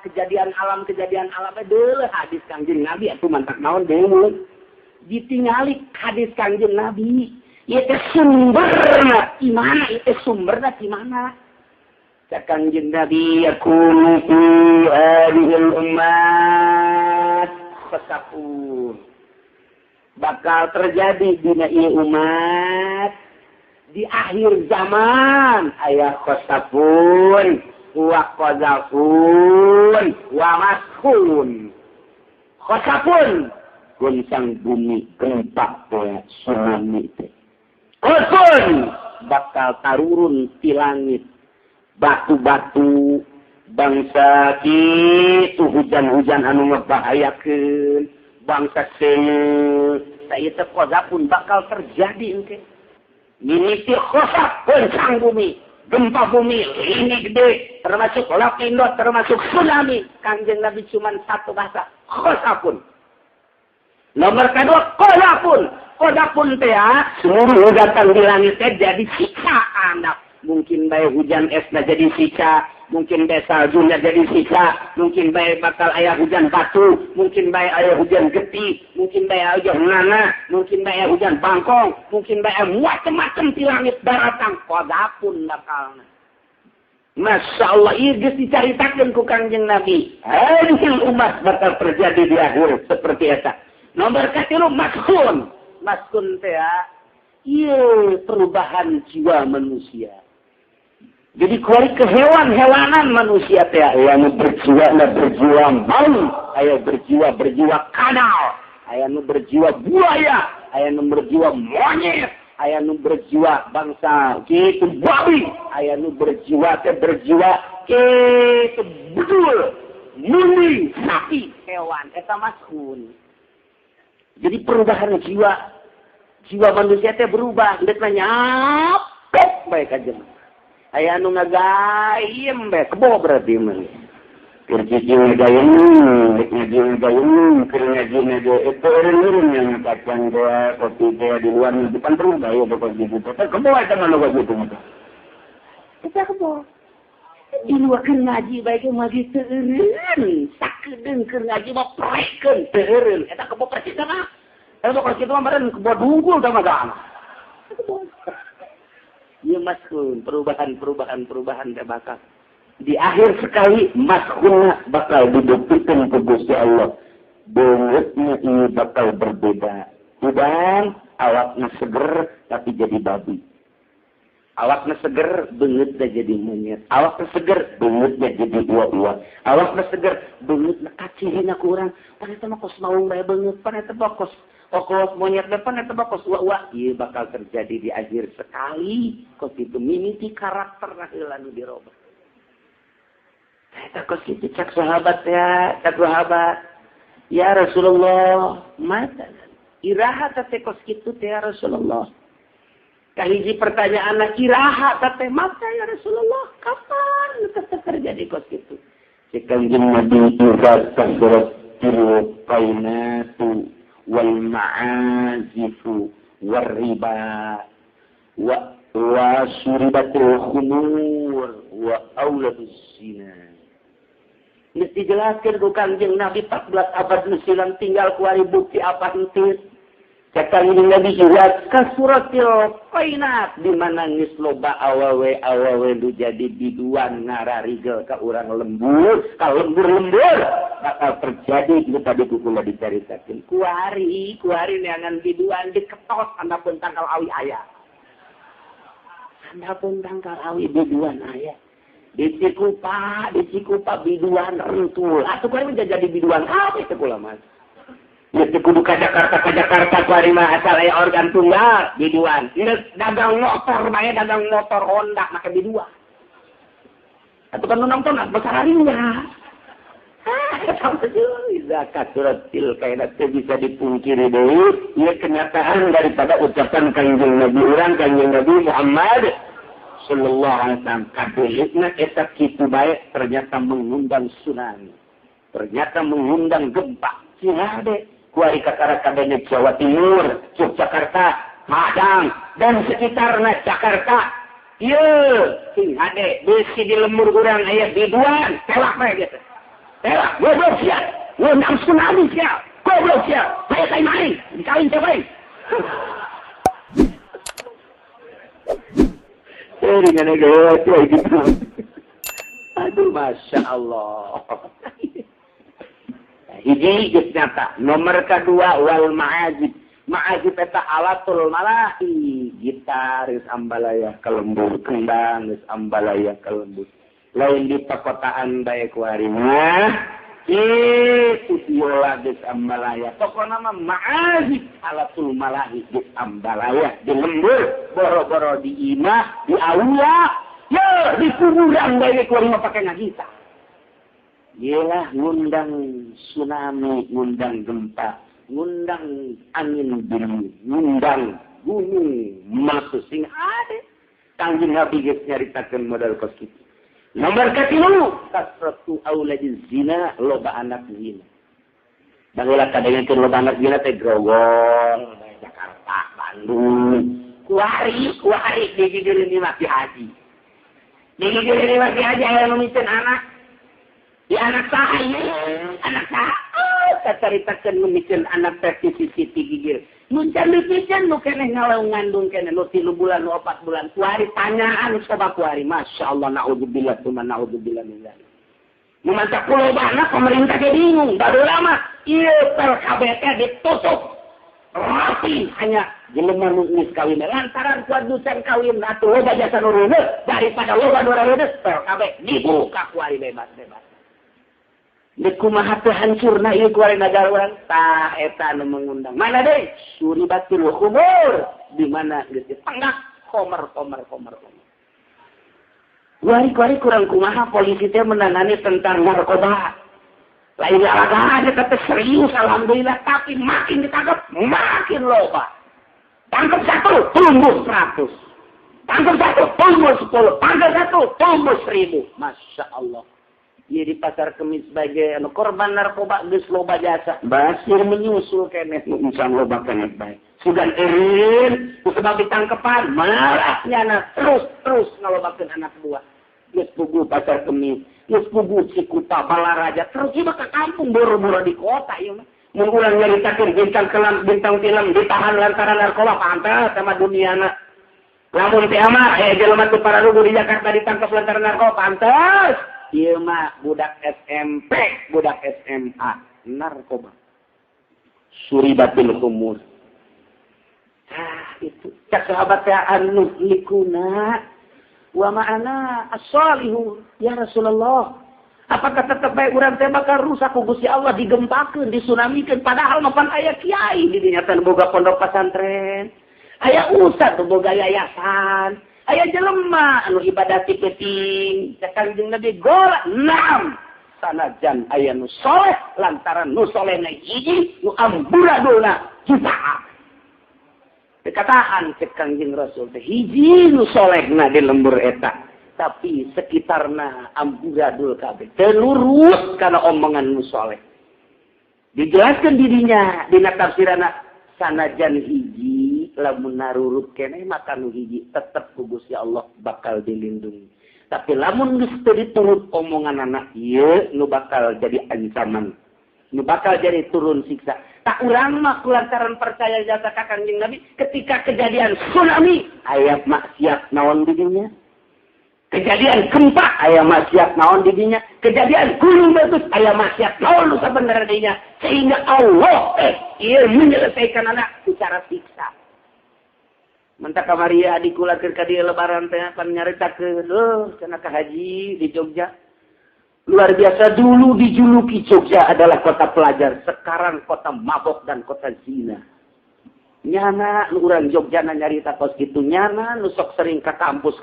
kejadian alam deuleuh hadis Kangjeng Nabi atuh mantap naon deuleuh. Ditingali hadis Kangjeng Nabi. Ieu teh sumberna di mana? Ieu sumberna di mana? Kangjeng Nabi yaqulu fi hadhil ummat fasaqun. Bakal terjadi dina ieu umat di akhir zaman aya khosafun wa qadzafun wa maskun. Khosafun goncang bumi, gempa teh, tsunami teh. Khosafun bakal tarurun ti langit batu-batu bangsa kitu hujan-hujan anu ngebahayakeun bangsa seueur saya teh qadzafun bakal terjadi engke. Mimiti khosaf goncang bumi, gempa bumi, ini gede, termasuk lapindo, termasuk tsunami. Kangjeng Nabi cuma satu bahasa, khosafun. Nomor kedua, qadzafun teh ya, seluruh datang di langit teh jadi siksa anak. Mungkin bae hujan esna jadi siksa, mungkin bae saljunya jadi siksa, mungkin bae bakal aya hujan batu, mungkin bae aya hujan geti, mungkin bae aya hujan nana, mungkin bae aya hujan bangkong, mungkin bae macam-macam di langit daratang qadzafun bakalna. Masya Allah, ieu geus dicaritakeun ku Kangjeng Nabi. Hadhil umat bakal terjadi di akhir seperti eta. Nomor katilu maskun. Maskun teh ya, ieu perubahan jiwa manusia. Jadi kuari ke hewan-hewanan manusia teh aya nu berjiwa malu, aya berjiwa kanal, aya nu berjiwa buaya, aya nu berjiwa monyet, aya nu berjiwa bangsa kitu babi, aya nu berjiwa kitu bedul, muni, sapi, hewan eta maskun. Jadi perubahan jiwa manusia teh berubah, ndek nyapek bae ka jelema. Aya anu ngagayem bae kebo berarti mah. Keur cicing ngagayem, rek ngagayem, keur ngagayem itu eureun yang ngatakan doa kopi teh di luar depan berubah ya pokok gitu. Kebo eta mah loba gitu mah. Eta kebo. Di luar keur ngaji bae ge mah teu eureun. Sakedeung keur ngaji mah prekeun teu eureun. Eta kebo persis mah. Eta pokok kitu mah beren kebo dungkul tah mah. Ia maskun, perubahan teh bakal. Di akhir sekali maskunna bakal dibuktikan ke Gusti Allah. Beungeutna ieu bakal berbeda. Udang awakna seger tapi jadi babi. Awakna seger beungeutna jadi monyet. Awakna seger beungeutna jadi uwa-uwa. Awakna seger beungeutna kacihina ku urang. Paneta mah kos maung bae beungeut, paneta mah kos monyet depan eta bakos uwa ieu bakal terjadi di akhir sekali. Kos itu mimiti karakter heula nu dirobah. Eta kos kitu cak sahabat ya, ya Rasulullah, mata iraha teh kos kitu teh ya Rasulullah. Kahiji pertanyaan kiraha teh mata ya Rasulullah kapan terjadi kos itu? Si Kanjeng Nabi iza sagaratil qainatu wal ma'azifu war riba wa syuribatul khumur wa auladus zina. Mesti jelaskan ku Kanjeng Nabi 14 abad silam tinggal kuari bukti apa entis. Kanjeng Nabi iwat kasuratil qainat di mana geus loba awewe nu jadi biduan ngararigel ka urang lembur, ka lembur-lembur bakal terjadi itu tadi kula dicaritakeun. Kuari neangan biduan diketos andapun tangkal awi aya. Andapun tangkal awi biduan aya. Di Cikupa biduan rentul. Atuh kuari jadi biduan apa itu kula Mas? Mesti kudu ka Jakarta kuari mah asal aya organ tunggal biduan. Geus dagang motor Honda make biduan. Atuh kan nonton besar harinya. Zakat suratil kainat bisa dipungkiri deui. Ieu kenyataan daripada ucapan Kanjeng Nabi Kanjeng Nabi Muhammad sallallahu alaihi wasallam. Kabelikna eta kitu bae ternyata mengundang tsunami. Ternyata mengundang gempa. Cirade kuari kakara-kadanya Jawa Timur, Yogyakarta, Padang, dan sekitarnya Jakarta. Ieu sing hade besi di lembur urang aya biduan, telak bae gitu. Telak, goblok sia. Ngundang tsunami sia. Goblok sia. Bae kai main, dikawin teh bae. Dengan negara gitu. Aduh, Masya Allah. Hiji geus nyata. Nomor kedua wal ma'azib. Ma'azib eta alatul malahi. Gitar geus ambalaya kalembur, kendang geus ambalaya kalembur. Lain di perkotaan bae kuari mah itu biola geus ambalaya. Pokona mah ma'azib alatul malahi geus ambalaya di lembur, boro-boro di imah, di aula, ya di kuburan bae kuari mah pake ngagita. Yelah ngundang tsunami, ngundang gempa, ngundang angin dingin, ngundang gunung meletus sing ade. Kanjeng Nabi geus nyaritakeun modal kos kitu. Nomor katilu kasratu auladiz zina, loba anak zina. Baheula kadengekeun loba anak zina teh Grogol, Jakarta, Bandung. Kuari digigireun di Maki Haji. Digigireun di Maki Haji aya nu mikeun anak. Di anak saha kacaritakeun mikeun anak teh sisi gigir. Mun candeuk nu keneh ngalaung ngandung keneh nu 3 bulan nu 4 bulan kuari tanyaan coba kuari masyaallah naudzubillah tsumma naudzubillah min dzalik. Mun mantap kulobana pemerintah ge bingung baru lama ieu LKBT ditutup rapi hanya jelema nu geus kawin lantaran kuadusan kawin atuh loba jasa nu reuneut daripada loba nu reuneut LKB dibuka kuari bebas. Kumaha teh hancurna ieu kuari nagara urang tah eta nu mengundang. Mana deui? Suribatul khumur di mana geus dipanggak khomer. Kuari kurang kumaha polisi teh menangani tentang narkoba. Lain alaga teh serius alhamdulillah tapi makin ditangkap makin loba. Tangkap 1 tumbuh 100. Tangkap 1 tumbuh 10. Tangkap 1 tumbuh 1000. Masya Allah. Ia di pasar Kemis sebagai korban narkoba geus loba jasa. Basir menyusul keneh insan loba keneh bae. Sugan eureun sebab ditangkepan malasnya terus ngalobakeun anak buah. Geus puguh pasar Kemis, geus puguh Cikupa, Balaraja, terus ieu ka kampung boro-boro di kota ieu mah. Mun urang nyaritakeun bintang film ditahan lantaran narkoba pantes sama duniana. Lamun teh mah jelema teu pararugu di Jakarta ditangkap lantaran narkoba pantes. Ieu mah budak SMP, budak SMA, narkoba. Suribatul khumur. Itu. Cak sahabat teh anu likuna wa ma'ana as-salihun. Ya Rasulullah, apakah tetep bae urang teh bakal rusak ku Gusti Allah digempakeun, disunamikeun padahal mapan aya kiai di dinya teh boga pondok pesantren. Aya ustaz boga yayasan. Aya jelema anu ibadah ti peuting, Kanjeng Nabi gola 6. Sanajan aya nu soleh lantaran nu solehna hiji, nu amburadulna jutaan. Dikataan cek Kangjeng Rasul teh hiji nu solehna di lembur eta. Tapi sekitarna amburadul kabeh. Teu nurut kana omongan nu soleh. Dijelaskan dirinya dina tafsirana sanajan hiji lamun narurut keneh maka nu hiji tetep ku Gusti Allah bakal dilindungi. Tapi lamun geus teu diturut omongan anak ieu nu bakal jadi ancaman. Nu bakal jadi turun siksa. Tak urang mah kulantaran percaya jasa ka Kangjeng Nabi ketika kejadian tsunami aya maksiat naon di dinya. Kejadian gempa aya maksiat naon di dinya. Kejadian gunung meletus aya maksiat naon nu sabenerna dinya. Sehingga Allah ieu menyelesaikan anak secara siksa. Mentak kamari adik kula keur ka dieu lebaran teh pan nyaritakeun cenah ka haji di Jogja. Luar biasa dulu dijuluki Jogja adalah kota pelajar, sekarang kota mabok dan kota zina. Nyana nu urang Jogja nyarita kos kitu nyana nu sok sering ka kampus.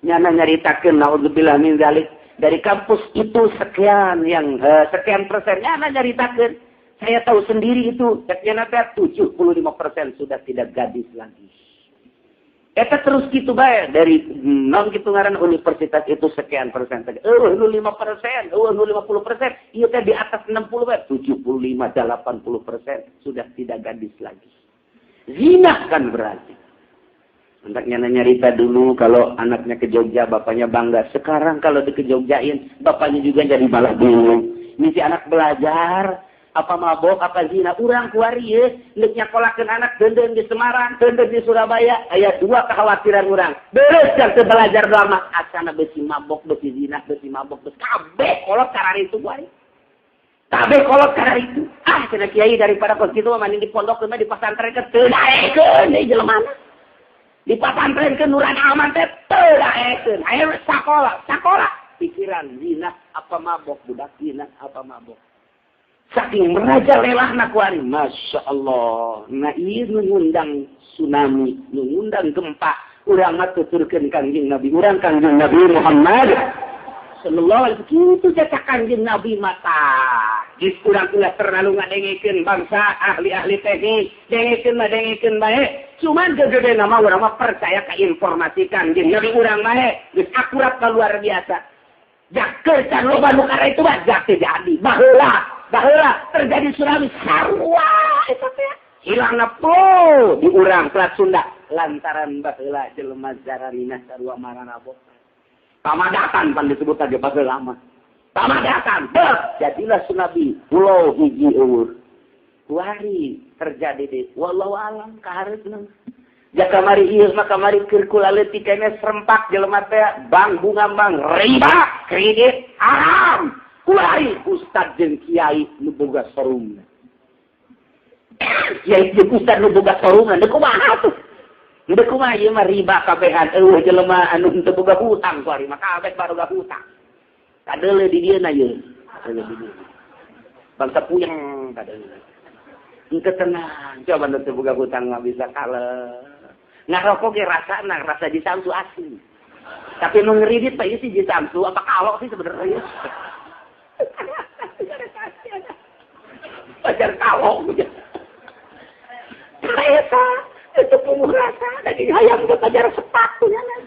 Nyana nyaritakeun naudzubillah min zalik dari kampus itu sekian persen nyana nyaritakeun. Saya tahu sendiri itu, nyana teh 75% sudah tidak gadis lagi. Eta terus gitu bae dari non kitu ngaran universitas itu sekian persen tadi. 5%, 50%, ieu teh di atas 60 bae, 75, 80% sudah tidak gadis lagi. Zina kan berarti. Anaknya nyarita dulu kalau anaknya ke Jogja, bapaknya bangga. Sekarang kalau di ke Jogjain, bapaknya juga jadi malah bingung. Ini si anak belajar, apa mabok, apa zina. Urang kuari ya, nek nyakolakeun anak denden di Semarang, denden di Surabaya. Aya dua kekhawatiran urang. Beres kan belajar lama. Asana besi mabok, besi zina, besi mabok, besi kabeh kolot karena itu kuari. Kabeh kolot karena itu. Ah, cenah kiai daripada kos kitu mending di pondok mah di pesantren ke teu daekeun deui jelema. Di pesantren ke Nuran Aman teh teu daekeun. Aya sakola pikiran zina apa mabok, budak zina apa mabok. Saking merajalelahna kuari, Masya Allah. Nah ieu ngundang tsunami, ngundang gempa. Urang mah tuturkeun Kangjeng Nabi, urang Kangjeng Nabi Muhammad sallallahu alaihi wasallam kitu cacak Kangjeng Nabi mata. Geus urang ulah terlalu ngadengekeun bangsa ahli-ahli teknik, dengekeun bae. Cuman gegede nama urang mah percaya ka informasi Kangjeng Nabi urang mah geus akurat luar biasa. Jakeur can loba nu kara itu mah jak jadi. Baheula terjadi tsunami sarua eta teh. Hilangna po di urang plat Sunda lantaran baheula jelema jaranina sarua marana bok. Pamadatan pan disebut aja baheula mah. Pamadatan, jadilah tsunami pulau hiji eueur. Kuari terjadi di wallahu alam kahareupna. Jaka mari ieu mah kamari keur kula leutik kene serempak jelema teh bang bunga bang riba kredit haram. Kuari ustad jeung kiai nu boga sarungna. Kiai jeung ustad nu boga sarungna deuk kumaha tuh? Deuk kumaha ieu mah riba kabehan eueuh jelema anu teu boga hutang kuari mah kabeh baruga hutang. Kadeule di dieuna ieu. Bangsa puyeng kadeule. Engke tenang, coba nu teu boga hutang mah bisa kalem. Ngarokok ge rasana rasa jisamsu asli. Tapi nu ngeridit teh si jisamsu apa kalok sih sebenarnya. Pacar kalok. Eta itu pumuh rasa daging ayam ke pacar sepak punya kan.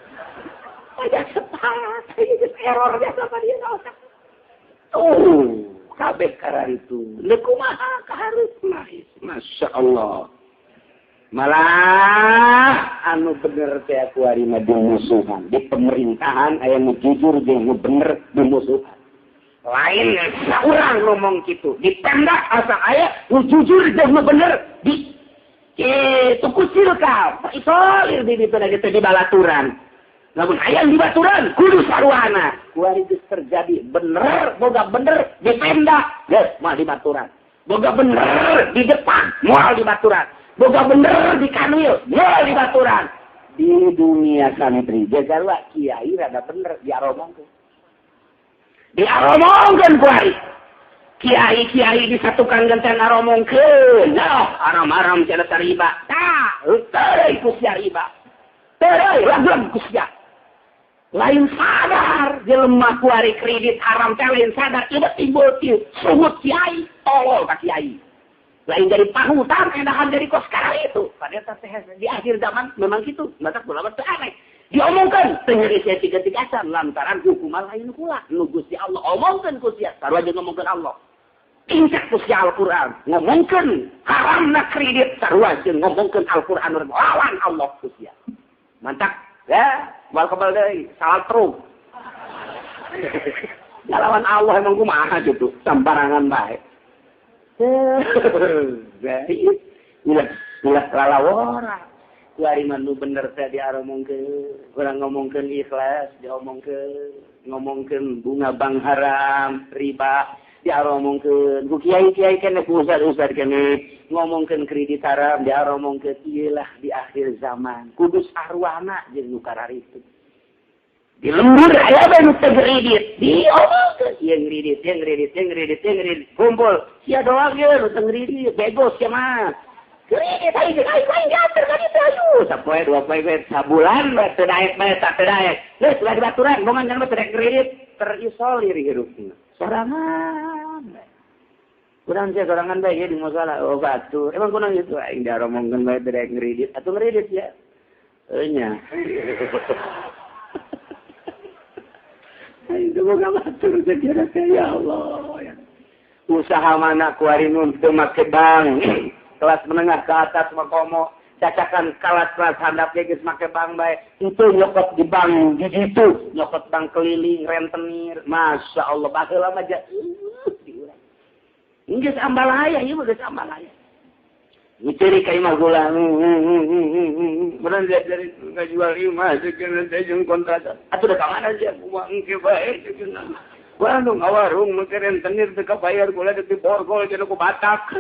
Pacar sepak itu error biasa pada dia otak. Kabeh karan itu. Leu kumaha kahareup Masya Allah. Malah anu bener teh kuari mah dimusuhan di pemerintahan aya nu jujur jeung nu bener dimusuhan. Lain saurang ngomong gitu di Pemda asa aya nu jujur jeung nu bener di kitu kucil ka isolir di ditu da gitu di balaturan. Lamun aya di baturan kudu saruana. Kuari geus terjadi bener boga bener di Pemda geus moal di baturan. Boga bener di depan moal di baturan. Boga bener di kanwil, moal di baturan. Di dunia santri, jaga kiai rada bener diaromongkeun. Diaromongkeun kuari. Kiai disatukan genten aromongkeun. Nah, aram-aram cenah riba. Tah, teuy ku sia riba. Teuy lagem ku sia. Lain sadar jelema kuari kredit haram teh lain sadar ieu timbul kieu suhut kiai tolol ka kiai. Lain dari pahutan, enakan dari kos sekarang itu. Padahal di akhir zaman memang gitu. Maka ulama itu aneh. Diomongkan pengerisnya tiga-tigasan lantaran hukuman lain pula. Nugus di Allah omongkan kusia. Taruh aja ngomongkan Allah. Injak kusia Al-Quran. Ngomongkan haram na kredit. Taruh aja ngomongkan Al-Quran. Lawan Allah kusia. Mantap. Ya. Wal kebal dari. Salah terus. Ya lawan Allah emang kumaha gitu. Sambarangan baik. Baik. Ulah lalawara. Kuari manu bener saya diaromongkeun. Urang ngomongkeun ikhlas, ngomongkeun bunga bank haram, riba, diaromongkeun. Ku kiai-kiai kene ku ustad-ustad kene ngomongkeun kredit haram, diaromongkeun ieulah di akhir zaman. Kudus arwana jeung nu kararitu. Di lembur aya bae nu teu kredit. Diomongkeun ieu ngredit. Kumpul. Sia doang ye nu teu kredit, bego sia mah. Kredit aing diatur ka ditu ayu. Sapoe 2 poe sabulan bae teu daek bae tak teu daek. Geus lagi baturan gongan jangan teu kredit terisolir hirupna. Sorangan. Kurang sia sorangan bae ye di masalah oh batur. Emang kunaon gitu aing diaromongkeun bae teu daek kredit. Atuh kredit ya. Nya. Aing teu boga batur sakira ya Allah ya. Usaha mana kuari nun teu make bank. Kelas menengah ke atas makomo cacakan kelas handap geus make bank bae itu nyokot di bank di ditu nyokot bank keliling rentenir masya Allah baheula mah ja diurang geus ambalaya ieu mah geus ambalaya ngiceri ka imah gula beneran dari ngajual imah jeung jeung kontrakan atuh da ka mana aja kumaha engke bae jeung warung ngawarung make rentenir teu kabayar gula di borgol jeung ku Batak.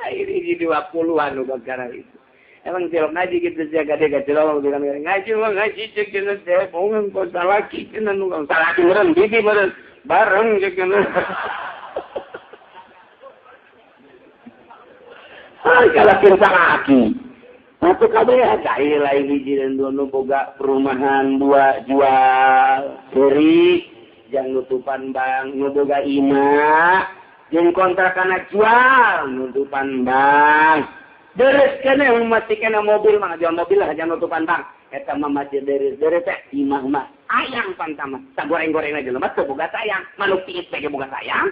Ini 20-an lu gara itu. Emang cilok ngaji gitu sih gade cilok bilang ngaji mah ngaji cek cenah teh bohong kok salaki cenah nu salaki meureun bibi meureun bareng cek cenah. Kalakin salaki. Satu kabeh cai lain hiji dan dua nu boga perumahan 2 jual seri jang nutupan bang nu boga imah. Jeung kontrakan jual nutupan bank. Deres kene mesti kena mobil mah jual mobil lah jangan nutupan bank. Eta mah masih deres teh imah mah ayang pantama. Sagoreng-goreng aja lemah teu boga sayang. Manuk piit teh boga sayang.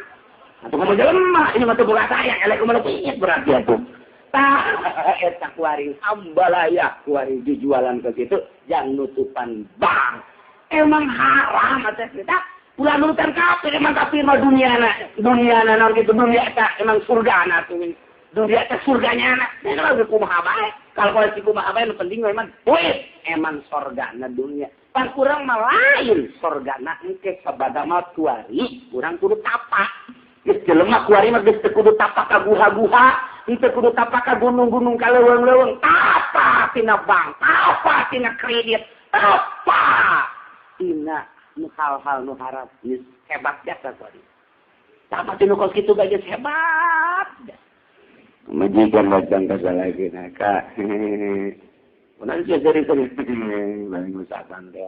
Atuh kamu jelema ini mah teu boga sayang. Elek manuk piit berarti atuh. Tah eta kuaring ambalaya kuaring dijualan ke situ yang nutupan bank. Emang haram atuh kita. Ulah nurutan kafir emang kafir mah duniana naon kitu dunia eta emang surgana tuh dunia eta surganya anak eta kumaha bae kalau si kumaha bae nu penting emang duit emang surgana dunia pan kurang mah lain surgana engke sabada mah kuari urang kudu tapak geus jelema kuari mah geus teu kudu tapak ka guha-guha teu kudu tapak ka gunung-gunung ka leuweung-leuweung tapak tina bank tapak tina kredit tapak tina hal-hal nu haram hebat biasa tadi. Sama tinu kos kitu gajes hebat. Majikan lajang ka lagi naka. Unan sia dari tadi bang usapan teh.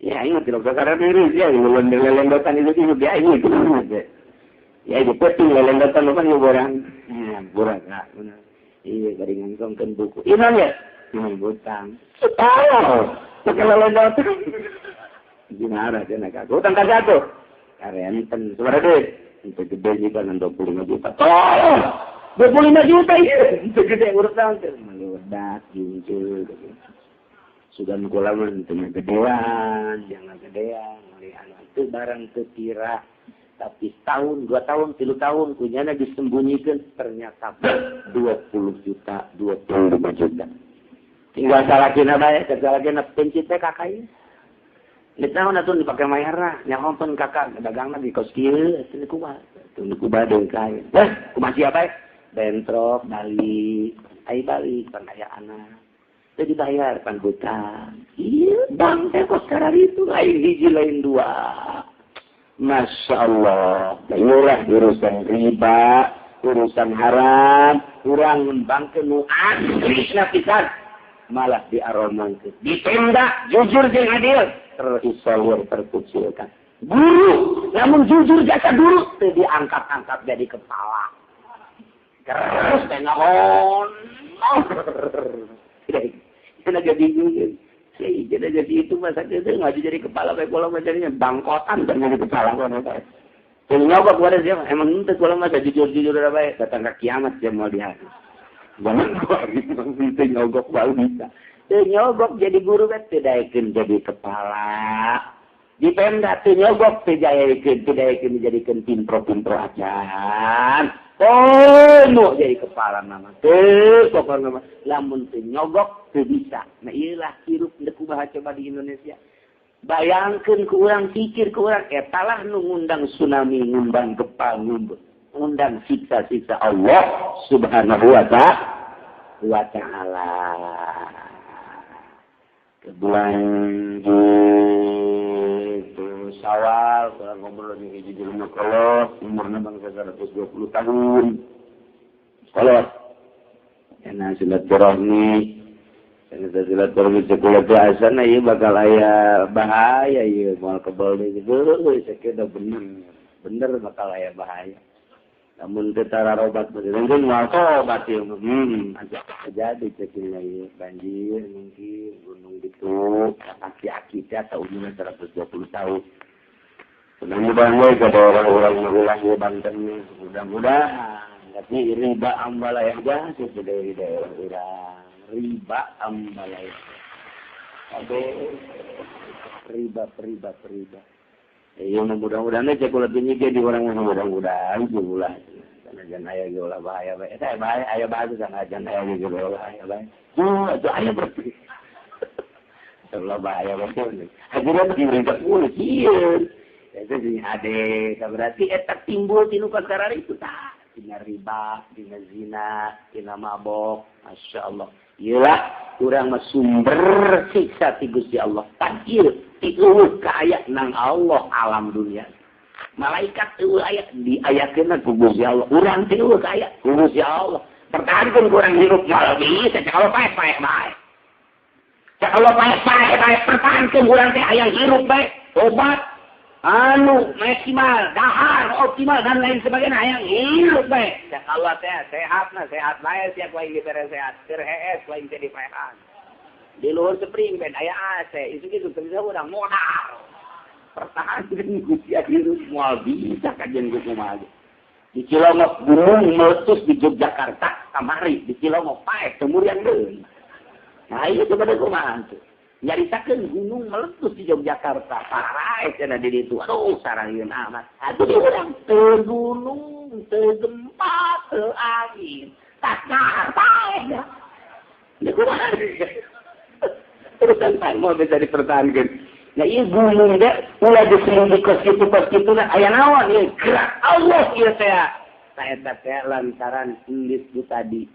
Ya ingat lo sekarang ini ya leleng-lelendotan itu dia ini gitu. Ya itu penting leleng-lelendotan kan yo borang. Borang ka. Iya garingan kongkeun buku. Iman ya? Butang. Oh. Pakai leleng-lelendotan. Gimana dia nak aku utang kasih aku karenten suara duit itu gede juga kan 25 juta oh 25 juta itu gede urusan meludak muncul sudah mukulaman itu gedean jangan gedean itu barang terkira tapi tahun 2 tahun 3 tahun kunyana disembunyikan ternyata 20 juta 25 juta tinggal salakina bae salakina pencipta kakaknya. Kita nak tuh dipakai mayarna, nyahompun kakak dagangna di kos kieu, itu kumaha? Tuh kumaha deung kae. Kumaha siapa? Bentrok, balik, ai balik pengayaanna. Teu dibayar pan hutang. Iya, bang teh kos karar itu lain hiji lain 2. Masya Allah, inilah urusan riba, urusan haram, kurang membangkeun nu asli pisan. Malah diaromangkeun. Ditindak jujur jeung adil. Terisolir terkucilkan. Guru, namun jujur jasa guru, teu diangkat-angkat jadi kepala. Terus teh ngahon. Tidak jadi guru. Tidak jadi itu masa itu nggak jadi kepala kayak kalau jadinya bangkotan dan jadi kepala kan. Jadi nyogok pada siapa? Emang itu kalau masa jujur-jujur udah baik datang ke kiamat dia mau lihat. Jangan gua itu nyogok baru bisa. Nyogok jadi guru kan tidak ikut jadi kepala. Di Pemda tuh nyogok tidak ikut dijadikan pimpro acan. Mau jadi kepala nama. Pokoknya nama. Lamun tuh nyogok tuh bisa. Nah iyalah hirup ndeku bahasa coba di Indonesia. Bayangkan ke orang, pikir ke orang. Etalah nu ngundang tsunami, ngundang gempa, ngundang siksa-siksa Allah subhanahu wa ta'ala. Bulan Syawal, orang ngobrol di hiji rumah kolot, umurnya bangsa 120 tahun. Kolot. Karena silaturahmi, silaturahmi sekolah biasa, nah iya bakal aya bahaya, iya mau kebal deh gitu, saya kira bener bakal aya bahaya. Namun kita robat mungkin mau obat yang jadi cekilnya banjir mungkin gunung gitu aki-aki atau umurnya 120 tahun. Mudah-mudahan ke orang-orang yang Banten mudah-mudahan tapi riba ambalaya jatuh dari daerah orang riba ambalaya. Oke riba. Iya mudah-mudahan aja kalau lebih jadi orang yang mudah-mudahan juga karena jangan ayah juga bahaya baik. Saya bahaya ayah bahaya sana jangan ayah juga bahaya baik. Itu ayah berarti. Kalau bahaya betul. Akhirnya diberitahu polisian. Itu jadi ada berarti etak timbul tinu perkara itu tak. Tina riba, tina zina, tina mabok, masya Allah. Iyalah kurang sumber siksa ti Gusti Allah. Takdir itu kaya nang Allah alam dunia. Malaikat itu ayat diayatkeun ku Gusti Allah. Urang teh kaya ku Gusti Allah. Pertahankan kurang hidup malah bisa kalau pae-pae bae. Kalau pae-pae bae pertahankan kurang teh aya hirup bae. Obat maksimal, dahar, optimal dan lain sebagainya yang hirup bae. Kalau teh sehat bae siap wae dibere sehat. Terhees wae jadi paehan. Di luar spring bed aya AC, itu bisa urang modal. Pertahankan Gusti hirup moal bisa kajian ku kumaha. Di Cilongok gunung meletus di Yogyakarta kamari di Cilongok pae temurian deui. Nah itu pada kumaha tuh. Nyaritakeun gunung meletus di Yogyakarta, parah cenah di ditu. Aduh, sarangieun amat. Atuh di urang teu gunung, teu gempa, teu angin. Tak pae dah. Di kumaha? Terus kan mau bisa dipertahankan. Nah iya gunung deh, mulai diselidiki ke situ lah. Aya naon ya gerak Allah ieu teh. Saya lantaran tulis itu tadi.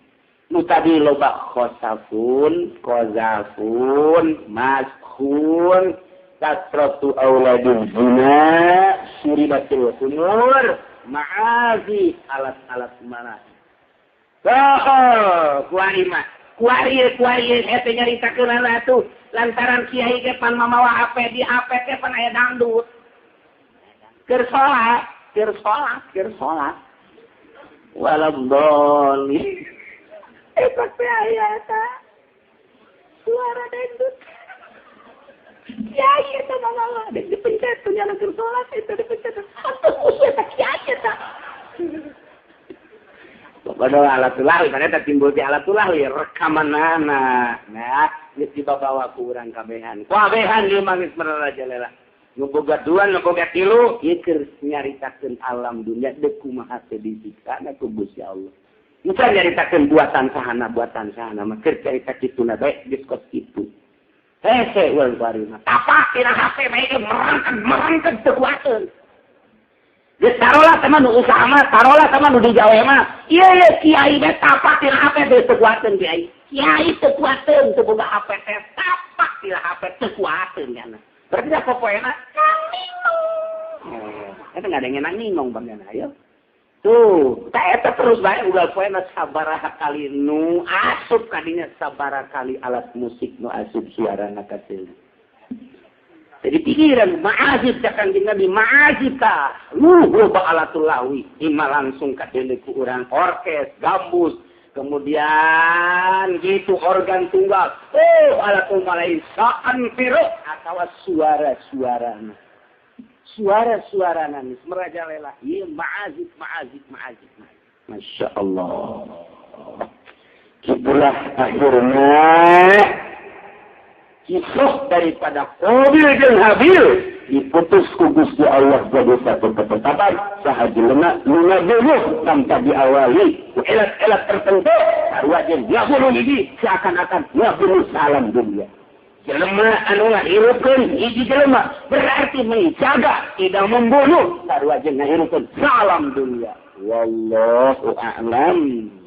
Nu tadi loba khosafun, kozafun, mashun, kasratu auladul zina, syuribatul sunur, ma'azi, alat-alat mana. Kuari, eta nyaritakeun atuh lantaran kiai ge pan mamawa HP di HP teh pan aya dangdut. Keur salat. Waladhdallin. Eta teh aya eta. Suara dangdut. Kiai eta mamawa dek dipencet nyana keur salat eta dipencet. Atuh eta kiai eta. Padahal alatullah, karena timbul di alatullah, rekaman mana. Nah, ini dibawa ku urang kabehan. Kabehan dia mangis meraraja lela. Ngeboga dua, ngeboga tilu, ikir nyaritakeun alam dunia, deku maha disiksa, ku Gusti Allah. Bisa nyaritakeun buatan sahana, makir cerita kituna baik, diskos itu. Hese, ulang kuarima. Tapak, kira HP, baik, merangkad sekuatan. Dia taruhlah sama nu usaha mah, taruhlah sama nu di Jawa mah. Iya kiai teh tapak tina HP teh tekuateun kiai. Kiai tekuateun teu boga HP teh tapak tina HP tekuateun kana. Berarti apa poena? Ninong. Eta enggak ada yang enak ninong bangana ayo. Tuh, eta terus bae ulah poena sabaraha kali nu asup kadinya sabaraha kali alat musik nu asup suarana ka teu. Jadi pikiran ma'azib cakang Nabi ma'azib tah. Loba alatul lahwi. Ima langsung kadele ku urang orkes, gambus, kemudian gitu organ tunggal. Alatul malain saan piro atawa suara-suarana. Suara-suarana nis merajalela. Ieu ma'azib. Masya Allah. Itulah akhirnya kisah daripada Qabil dan Habil diputus ku Gusti Allah jadi satu ketetapan sahaja luna dulu tanpa diawali elat-elat tertentu sarwajen ngabunuh ini seakan-akan ngabunuh salam dunia. Jelema anu ngahirupkeun hiji jelema berarti menjaga tidak membunuh sarwajen ngahirupkeun salam dunia. Wallahu a'lam.